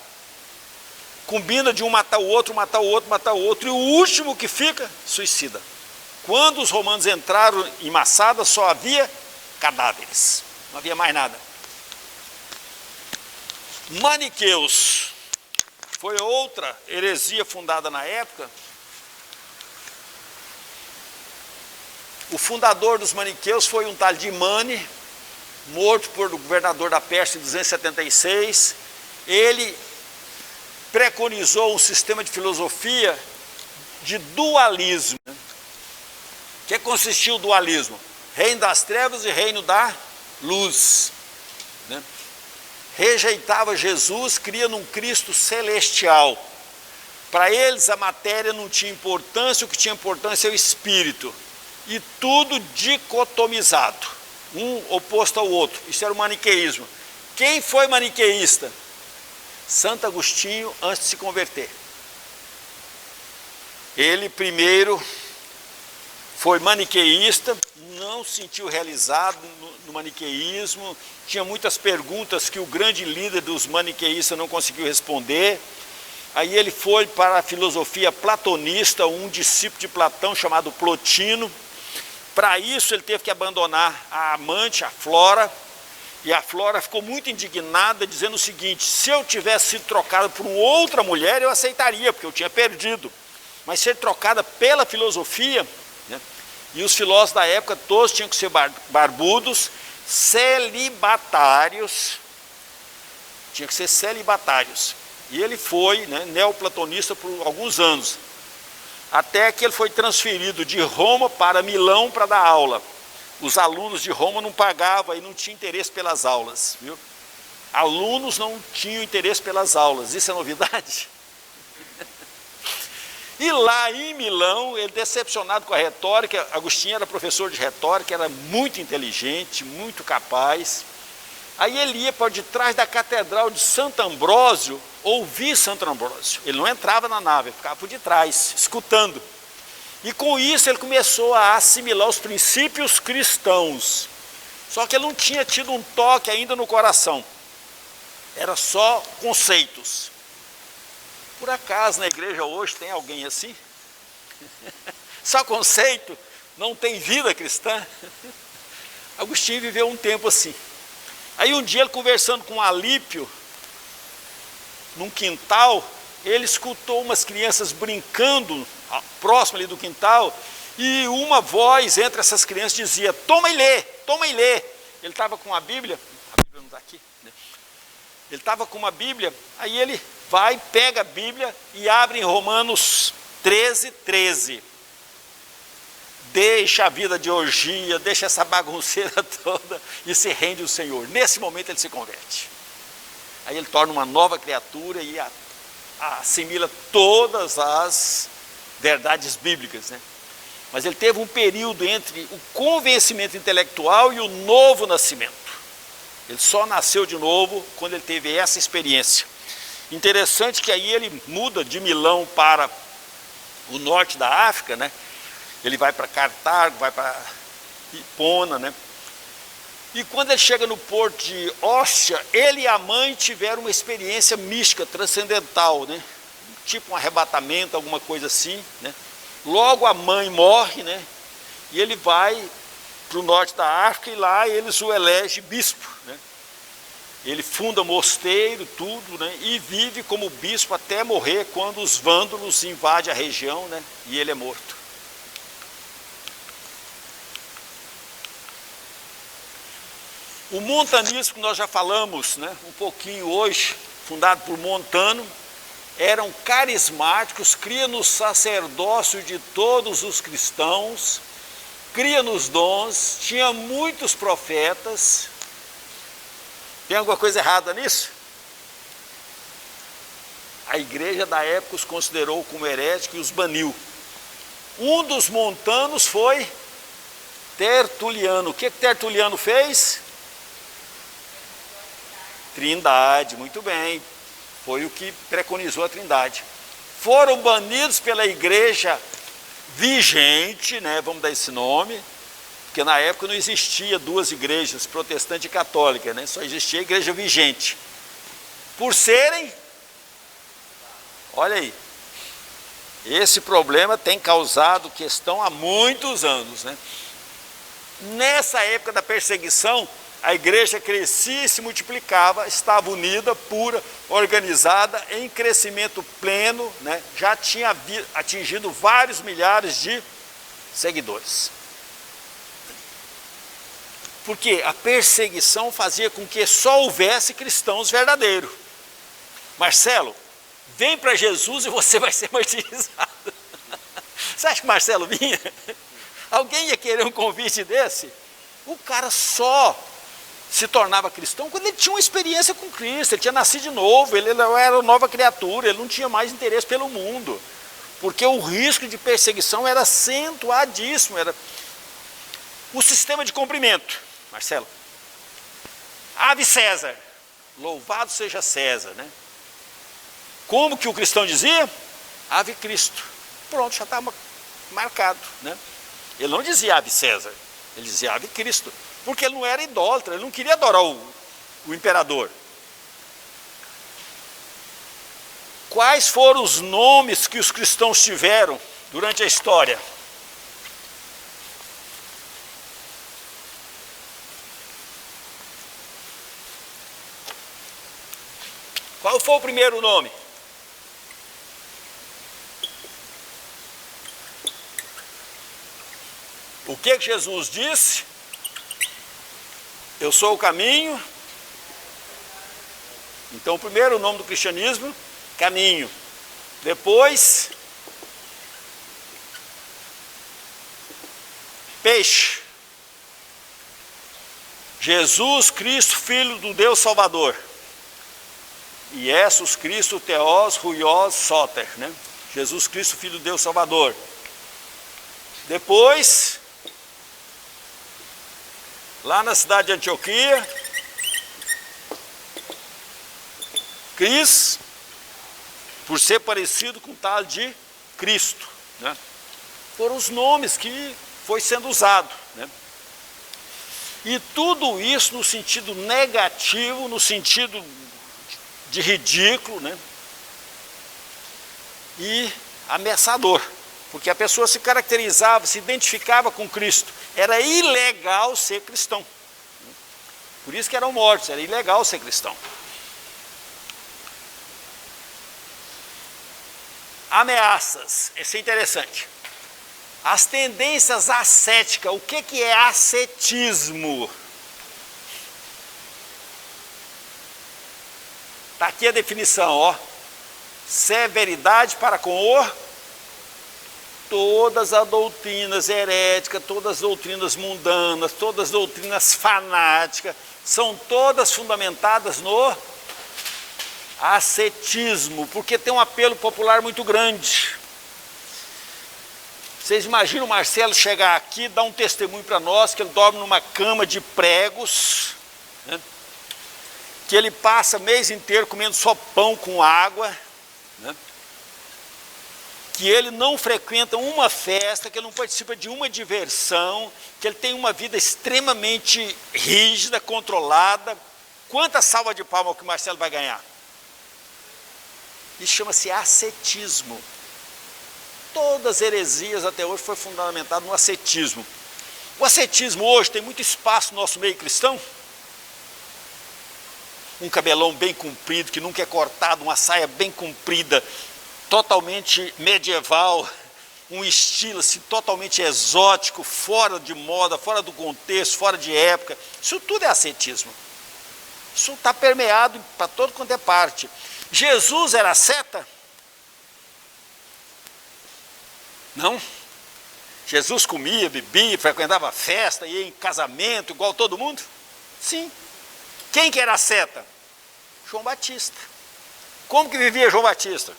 Combina de um matar o outro, matar o outro, matar o outro, e o último que fica, suicida. Quando os romanos entraram em Massada, só havia cadáveres, não havia mais nada. Maniqueus foi outra heresia fundada na época. O fundador dos maniqueus foi um tal de Mani, morto por o governador da Pérsia em 276. Ele preconizou um sistema de filosofia de dualismo. Que consistia o dualismo? Reino das trevas e reino da luz. Né? Rejeitava Jesus, cria num Cristo celestial. Para eles a matéria não tinha importância, o que tinha importância é o espírito. E tudo dicotomizado, um oposto ao outro. Isso era o maniqueísmo. Quem foi maniqueísta? Santo Agostinho, antes de se converter. Ele primeiro foi maniqueísta, não se sentiu realizado no maniqueísmo, tinha muitas perguntas que o grande líder dos maniqueístas não conseguiu responder. Aí ele foi para a filosofia platonista, um discípulo de Platão chamado Plotino. Para isso ele teve que abandonar a amante, a Flora, e a Flora ficou muito indignada, dizendo o seguinte: se eu tivesse sido trocada por uma outra mulher, eu aceitaria, porque eu tinha perdido. Mas ser trocada pela filosofia, né? E os filósofos da época todos tinham que ser barbudos, celibatários, tinham que ser celibatários. E ele foi, né, neoplatonista por alguns anos, até que ele foi transferido de Roma para Milão para dar aula. Os alunos de Roma não pagavam e não tinham interesse pelas aulas, viu? Alunos não tinham interesse pelas aulas, isso é novidade? E lá em Milão, ele decepcionado com a retórica, Agostinho era professor de retórica, era muito inteligente, muito capaz. Aí ele ia para detrás da catedral de Santo Ambrósio, ouvir Santo Ambrósio. Ele não entrava na nave, ele ficava por detrás, escutando. E com isso ele começou a assimilar os princípios cristãos. Só que ele não tinha tido um toque ainda no coração. Era só conceitos. Por acaso na igreja hoje tem alguém assim? Só conceito, não tem vida cristã? Agostinho viveu um tempo assim. Aí um dia ele conversando com Alípio, num quintal, ele escutou umas crianças brincando próximo ali do quintal, e uma voz entre essas crianças dizia: toma e lê, toma e lê. Ele estava com a Bíblia não está aqui, né? Ele estava com uma Bíblia, aí ele vai, pega a Bíblia e abre em Romanos 13, 13. Deixa a vida de orgia, deixa essa bagunceira toda e se rende ao Senhor. Nesse momento ele se converte. Aí ele torna uma nova criatura e assimila todas as verdades bíblicas, né? Mas ele teve um período entre o convencimento intelectual e o novo nascimento. Ele só nasceu de novo quando ele teve essa experiência. Interessante que aí ele muda de Milão para o norte da África, né? Ele vai para Cartago, vai para Hipona, né? E quando ele chega no porto de Óstia, ele e a mãe tiveram uma experiência mística, transcendental, né? Tipo um arrebatamento, alguma coisa assim, né? Logo a mãe morre, né? E ele vai para o norte da África e lá eles o elegem bispo, né? Ele funda mosteiro, tudo, né? E vive como bispo até morrer, quando os vândalos invadem a região, né? E ele é morto. O montanismo, que nós já falamos, né, um pouquinho hoje, fundado por Montano, eram carismáticos, cria no sacerdócio de todos os cristãos, cria nos dons, tinha muitos profetas. Tem alguma coisa errada nisso? A igreja da época os considerou como heréticos e os baniu. Um dos montanos foi Tertuliano. O que Tertuliano fez? Trindade, muito bem. Foi o que preconizou a Trindade. Foram banidos pela igreja vigente, né, vamos dar esse nome, porque na época não existia duas igrejas, protestante e católica, né, só existia a igreja vigente. Por serem, olha aí, esse problema tem causado questão há muitos anos, né? Nessa época da perseguição, a igreja crescia e se multiplicava, estava unida, pura, organizada, em crescimento pleno, né? Já tinha atingido vários milhares de seguidores. Porque a perseguição fazia com que só houvesse cristãos verdadeiros. Marcelo, vem para Jesus e você vai ser martirizado. Você acha que Marcelo vinha? Alguém ia querer um convite desse? O cara só se tornava cristão quando ele tinha uma experiência com Cristo, ele tinha nascido de novo, ele era uma nova criatura, ele não tinha mais interesse pelo mundo. Porque o risco de perseguição era acentuadíssimo, era o sistema de cumprimento. Marcelo, ave César, louvado seja César, né? Como que o cristão dizia? Ave Cristo. Pronto, já estava marcado, né? Ele não dizia ave César, ele dizia ave Cristo, porque ele não era idólatra, ele não queria adorar o imperador. Quais foram os nomes que os cristãos tiveram durante a história? Qual foi o primeiro nome? O que Jesus disse? Eu sou o caminho. Então, o primeiro nome do cristianismo, caminho. Depois, peixe. Jesus Cristo, Filho do Deus Salvador. Jesus Cristo, Theos, Ruios, Soter, né? Jesus Cristo, Filho do Deus Salvador. Depois, lá na cidade de Antioquia, Cris, por ser parecido com o tal de Cristo, né? Foram os nomes que foi sendo usado, né? E tudo isso no sentido negativo, no sentido de ridículo, né? E ameaçador, porque a pessoa se caracterizava, se identificava com Cristo. Era ilegal ser cristão. Por isso que eram mortos, era ilegal ser cristão. Ameaças, isso é interessante. As tendências ascéticas, o que é ascetismo? Está aqui a definição, ó. Severidade para com todas as doutrinas heréticas, todas as doutrinas mundanas, todas as doutrinas fanáticas, são todas fundamentadas no ascetismo, porque tem um apelo popular muito grande. Vocês imaginam o Marcelo chegar aqui, dar um testemunho para nós, que ele dorme numa cama de pregos, né? Que ele passa o mês inteiro comendo só pão com água, né? Que ele não frequenta uma festa, que ele não participa de uma diversão, que ele tem uma vida extremamente rígida, controlada. Quanta salva de palmas que o Marcelo vai ganhar? Isso chama-se ascetismo. Todas as heresias até hoje foi fundamentado no ascetismo. O ascetismo hoje tem muito espaço no nosso meio cristão. Um cabelão bem comprido, que nunca é cortado, uma saia bem comprida, totalmente medieval, um estilo assim, totalmente exótico, fora de moda, fora do contexto, fora de época. Isso tudo é ascetismo. Isso está permeado para todo quanto é parte. Jesus era asceta? Não. Jesus comia, bebia, frequentava festa, ia em casamento, igual todo mundo? Sim. Quem que era asceta? João Batista. Como que vivia João Batista?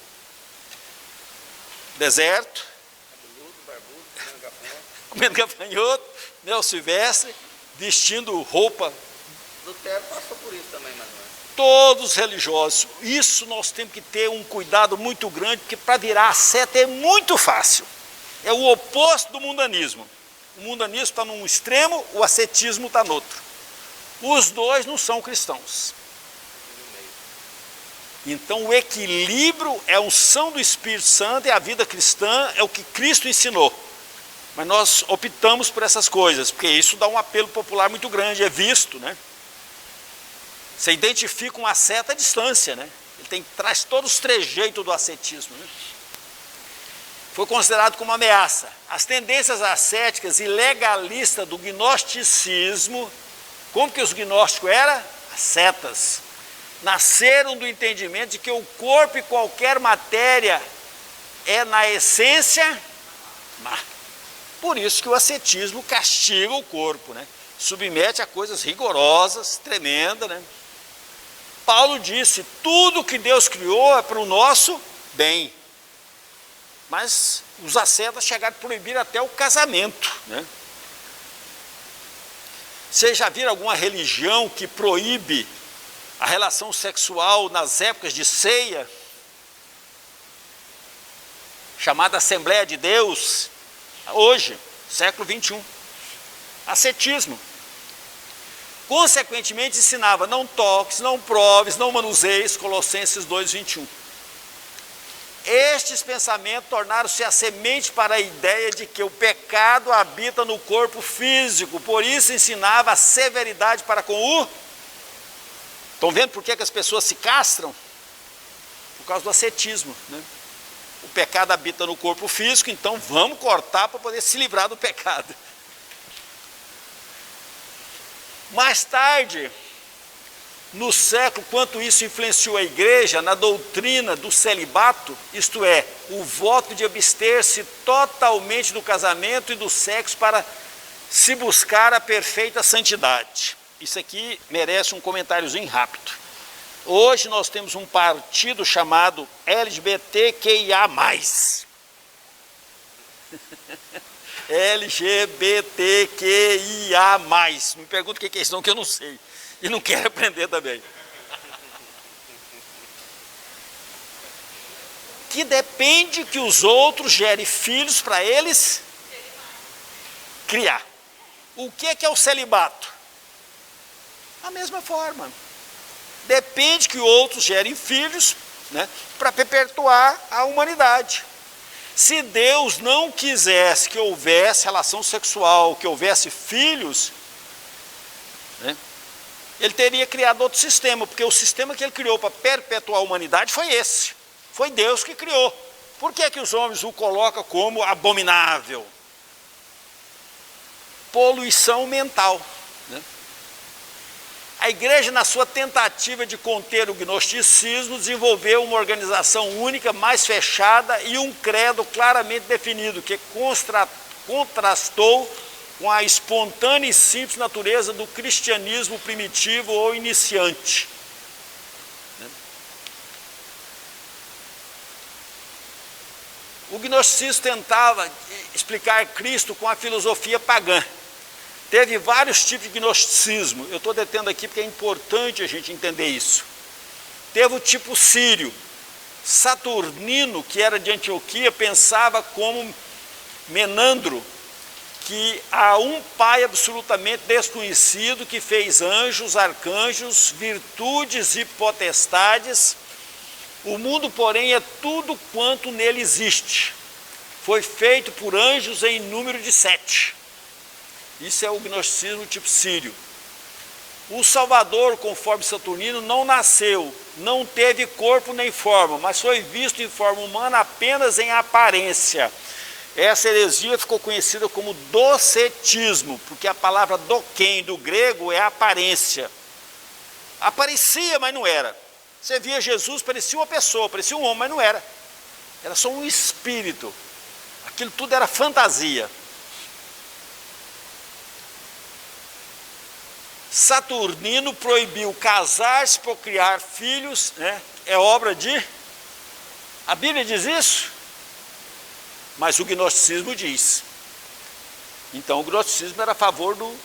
Deserto, comendo gafanhoto, mel silvestre, vestindo roupa. Lutero passou por isso também, mais ou menos. Todos religiosos. Isso nós temos que ter um cuidado muito grande, porque para virar asceta é muito fácil. É o oposto do mundanismo. O mundanismo está num extremo, o ascetismo está no outro. Os dois não são cristãos. Então o equilíbrio é a unção do Espírito Santo, é a vida cristã, é o que Cristo ensinou. Mas nós optamos por essas coisas, porque isso dá um apelo popular muito grande, é visto, né? Você identifica um asceta à distância, né? Ele traz todos os trejeitos do ascetismo, né? Foi considerado como ameaça. As tendências ascéticas e legalistas do gnosticismo Como que os gnósticos eram? Ascetas. Nasceram do entendimento de que o corpo e qualquer matéria é, na essência, má. Por isso que o ascetismo castiga o corpo, né? Submete a coisas rigorosas, tremendas, né? Paulo disse, tudo que Deus criou é para o nosso bem. Mas os ascetas chegaram a proibir até o casamento, né? Vocês já viram alguma religião que proíbe a relação sexual nas épocas de ceia? Chamada Assembleia de Deus, hoje, século 21. Ascetismo. Consequentemente ensinava, não toques, não proves, não manuseies, Colossenses 2:21. Estes pensamentos tornaram-se a semente para a ideia de que o pecado habita no corpo físico, por isso ensinava a severidade para com o... Estão vendo por que as pessoas se castram? Por causa do ascetismo, né? O pecado habita no corpo físico, então vamos cortar para poder se livrar do pecado. Mais tarde, no século, quanto isso influenciou a igreja na doutrina do celibato, isto é, o voto de abster-se totalmente do casamento e do sexo para se buscar a perfeita santidade. Isso aqui merece um comentáriozinho rápido. Hoje nós temos um partido chamado LGBTQIA+. LGBTQIA+. Me pergunta o que é isso, não, que eu não sei. E não quero aprender também. Que depende que os outros gerem filhos para eles criar. O que é o celibato? A mesma forma. Depende que outros gerem filhos, né, para perpetuar a humanidade. Se Deus não quisesse que houvesse relação sexual, que houvesse filhos, né, ele teria criado outro sistema, porque o sistema que ele criou para perpetuar a humanidade foi esse. Foi Deus que criou. Por que que os homens o colocam como abominável? Poluição mental, né? A igreja, na sua tentativa de conter o gnosticismo, desenvolveu uma organização única, mais fechada e um credo claramente definido, que contrastou com a espontânea e simples natureza do cristianismo primitivo ou iniciante. O gnosticismo tentava explicar Cristo com a filosofia pagã. Teve vários tipos de gnosticismo. Eu estou detendo aqui porque é importante a gente entender isso. Teve o tipo sírio. Saturnino, que era de Antioquia, pensava como Menandro, que há um pai absolutamente desconhecido que fez anjos, arcanjos, virtudes e potestades. O mundo, porém, é tudo quanto nele existe. Foi feito por anjos em número de 7. Isso é o gnosticismo tipo sírio. O Salvador, conforme Saturnino, não nasceu, não teve corpo nem forma, mas foi visto em forma humana apenas em aparência. Essa heresia ficou conhecida como docetismo, porque a palavra doquém do grego é aparência. Aparecia, mas não era. Você via Jesus, parecia uma pessoa, parecia um homem, mas não era. Era só um espírito. Aquilo tudo era fantasia. Saturnino proibiu casar-se, procriar filhos, né? É obra de... A Bíblia diz isso? Mas o gnosticismo diz. Então o gnosticismo era a favor do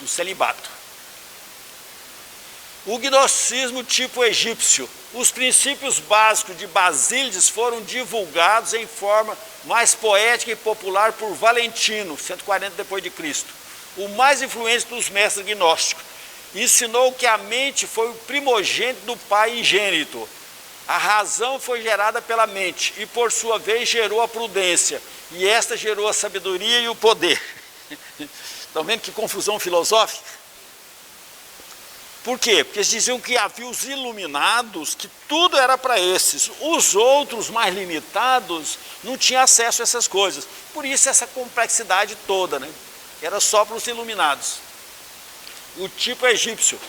celibato. O gnosticismo tipo egípcio. Os princípios básicos de Basílides foram divulgados em forma mais poética e popular por Valentino, 140 depois de Cristo. O mais influente dos mestres gnósticos, ensinou que a mente foi o primogênito do pai ingênito. A razão foi gerada pela mente e, por sua vez, gerou a prudência. E esta gerou a sabedoria e o poder. Estão vendo que confusão filosófica? Por quê? Porque eles diziam que havia os iluminados, que tudo era para esses. Os outros, mais limitados, não tinham acesso a essas coisas. Por isso essa complexidade toda, né? era só para os iluminados. O tipo egípcio.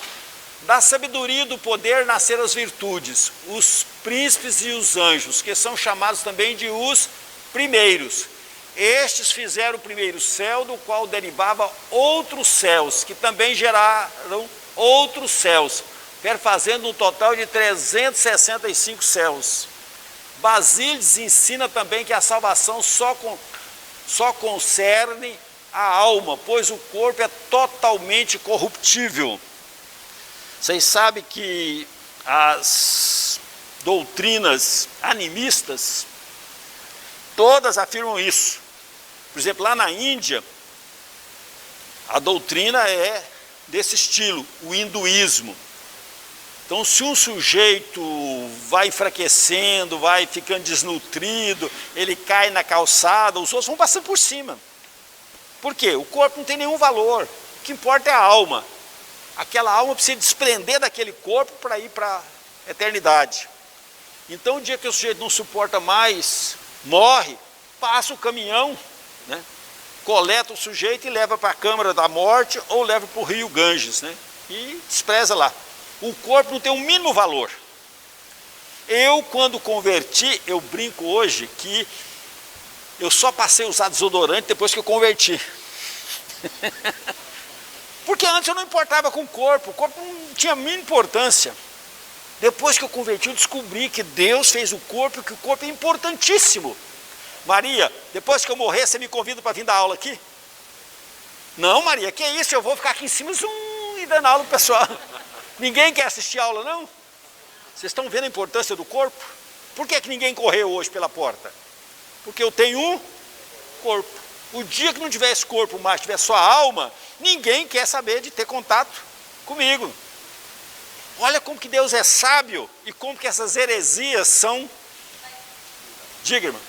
Da sabedoria e do poder nasceram as virtudes, os príncipes e os anjos, que são chamados também de os primeiros. Estes fizeram o primeiro céu, do qual derivava outros céus, que também geraram outros céus, perfazendo um total de 365 céus. Basílides ensina também que a salvação só concerne a alma, pois o corpo é totalmente corruptível. Vocês sabem que as doutrinas animistas, todas afirmam isso. Por exemplo, lá na Índia, a doutrina é desse estilo, o hinduísmo. Então, se um sujeito vai enfraquecendo, vai ficando desnutrido, ele cai na calçada, os outros vão passando por cima. Por quê? O corpo não tem nenhum valor, o que importa é a alma. Aquela alma precisa desprender daquele corpo para ir para a eternidade. Então, o dia que o sujeito não suporta mais, morre, passa o caminhão, né? Coleta o sujeito e leva para a Câmara da Morte ou leva para o rio Ganges, né? E despreza lá. O corpo não tem o mínimo valor. Eu, quando converti, eu brinco hoje que eu só passei a usar desodorante depois que eu converti. Porque antes eu não importava com o corpo não tinha a mínima importância. Depois que eu converti, eu descobri que Deus fez o corpo, que o corpo é importantíssimo. Maria, depois que eu morrer, você me convida para vir dar aula aqui? Não, Maria, que isso? Eu vou ficar aqui em cima e dando aula pro pessoal. Ninguém quer assistir a aula, não? Vocês estão vendo a importância do corpo? Por que ninguém correu hoje pela porta? Porque eu tenho um corpo. O dia que não tiver esse corpo mais, tiver só a alma, ninguém quer saber de ter contato comigo. Olha como que Deus é sábio e como que essas heresias são... Diga, irmão.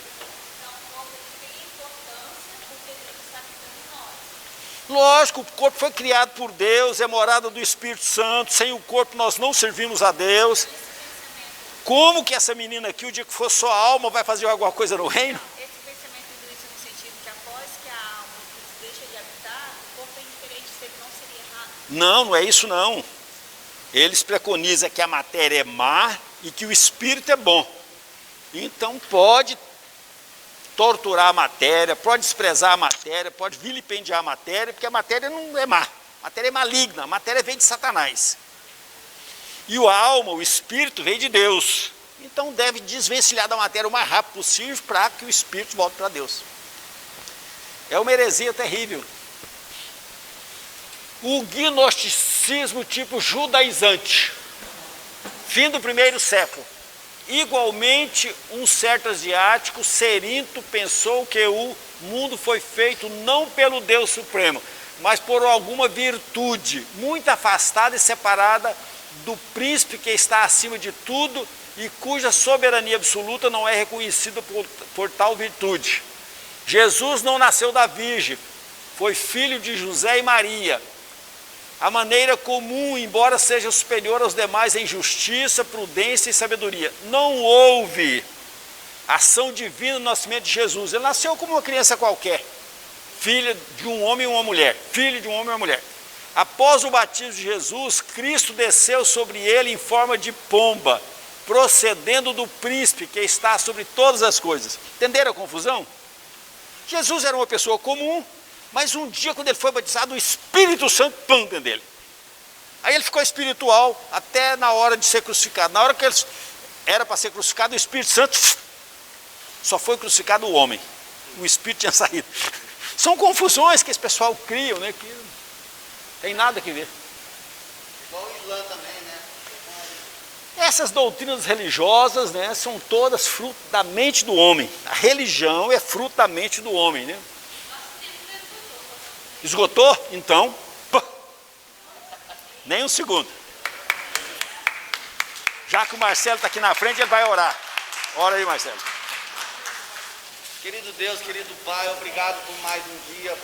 Lógico, o corpo foi criado por Deus, é morada do Espírito Santo, sem o corpo nós não servimos a Deus. Como que essa menina aqui, o dia que for só a alma, vai fazer alguma coisa no reino? Esse pensamento do isso no sentido que após que a alma deixa de habitar, o corpo é indiferente se ele não seria errado? Não, não é isso não. Eles preconizam que a matéria é má e que o espírito é bom. Então pode torturar a matéria, pode desprezar a matéria, pode vilipendiar a matéria, porque a matéria não é má, a matéria é maligna, a matéria vem de Satanás. E a alma, o espírito, vem de Deus. Então deve desvencilhar da matéria o mais rápido possível para que o espírito volte para Deus. É uma heresia terrível. O gnosticismo tipo judaizante, fim do 1º século. Igualmente, um certo asiático, Cerinto, pensou que o mundo foi feito não pelo Deus Supremo, mas por alguma virtude muito afastada e separada do príncipe que está acima de tudo e cuja soberania absoluta não é reconhecida por tal virtude. Jesus não nasceu da Virgem, foi filho de José e Maria. A maneira comum, embora seja superior aos demais em justiça, prudência e sabedoria. Não houve ação divina no nascimento de Jesus. Ele nasceu como uma criança qualquer, filha de um homem e uma mulher, filho de um homem e uma mulher. Após o batismo de Jesus, Cristo desceu sobre ele em forma de pomba, procedendo do príncipe que está sobre todas as coisas. Entenderam a confusão? Jesus era uma pessoa comum, mas um dia, quando ele foi batizado, o Espírito Santo pão dentro dele. Aí ele ficou espiritual até na hora de ser crucificado. Na hora que ele era para ser crucificado, o Espírito Santo só foi crucificado o homem. O Espírito tinha saído. São confusões que esse pessoal criam, né? Que não tem nada que ver. Igual o Islã também, né? Essas doutrinas religiosas, né, são todas fruto da mente do homem. A religião é fruto da mente do homem, né? Esgotou? Então, nem um segundo. Já que o Marcelo está aqui na frente, ele vai orar. Ora aí, Marcelo. Querido Deus, querido Pai, obrigado por mais um dia,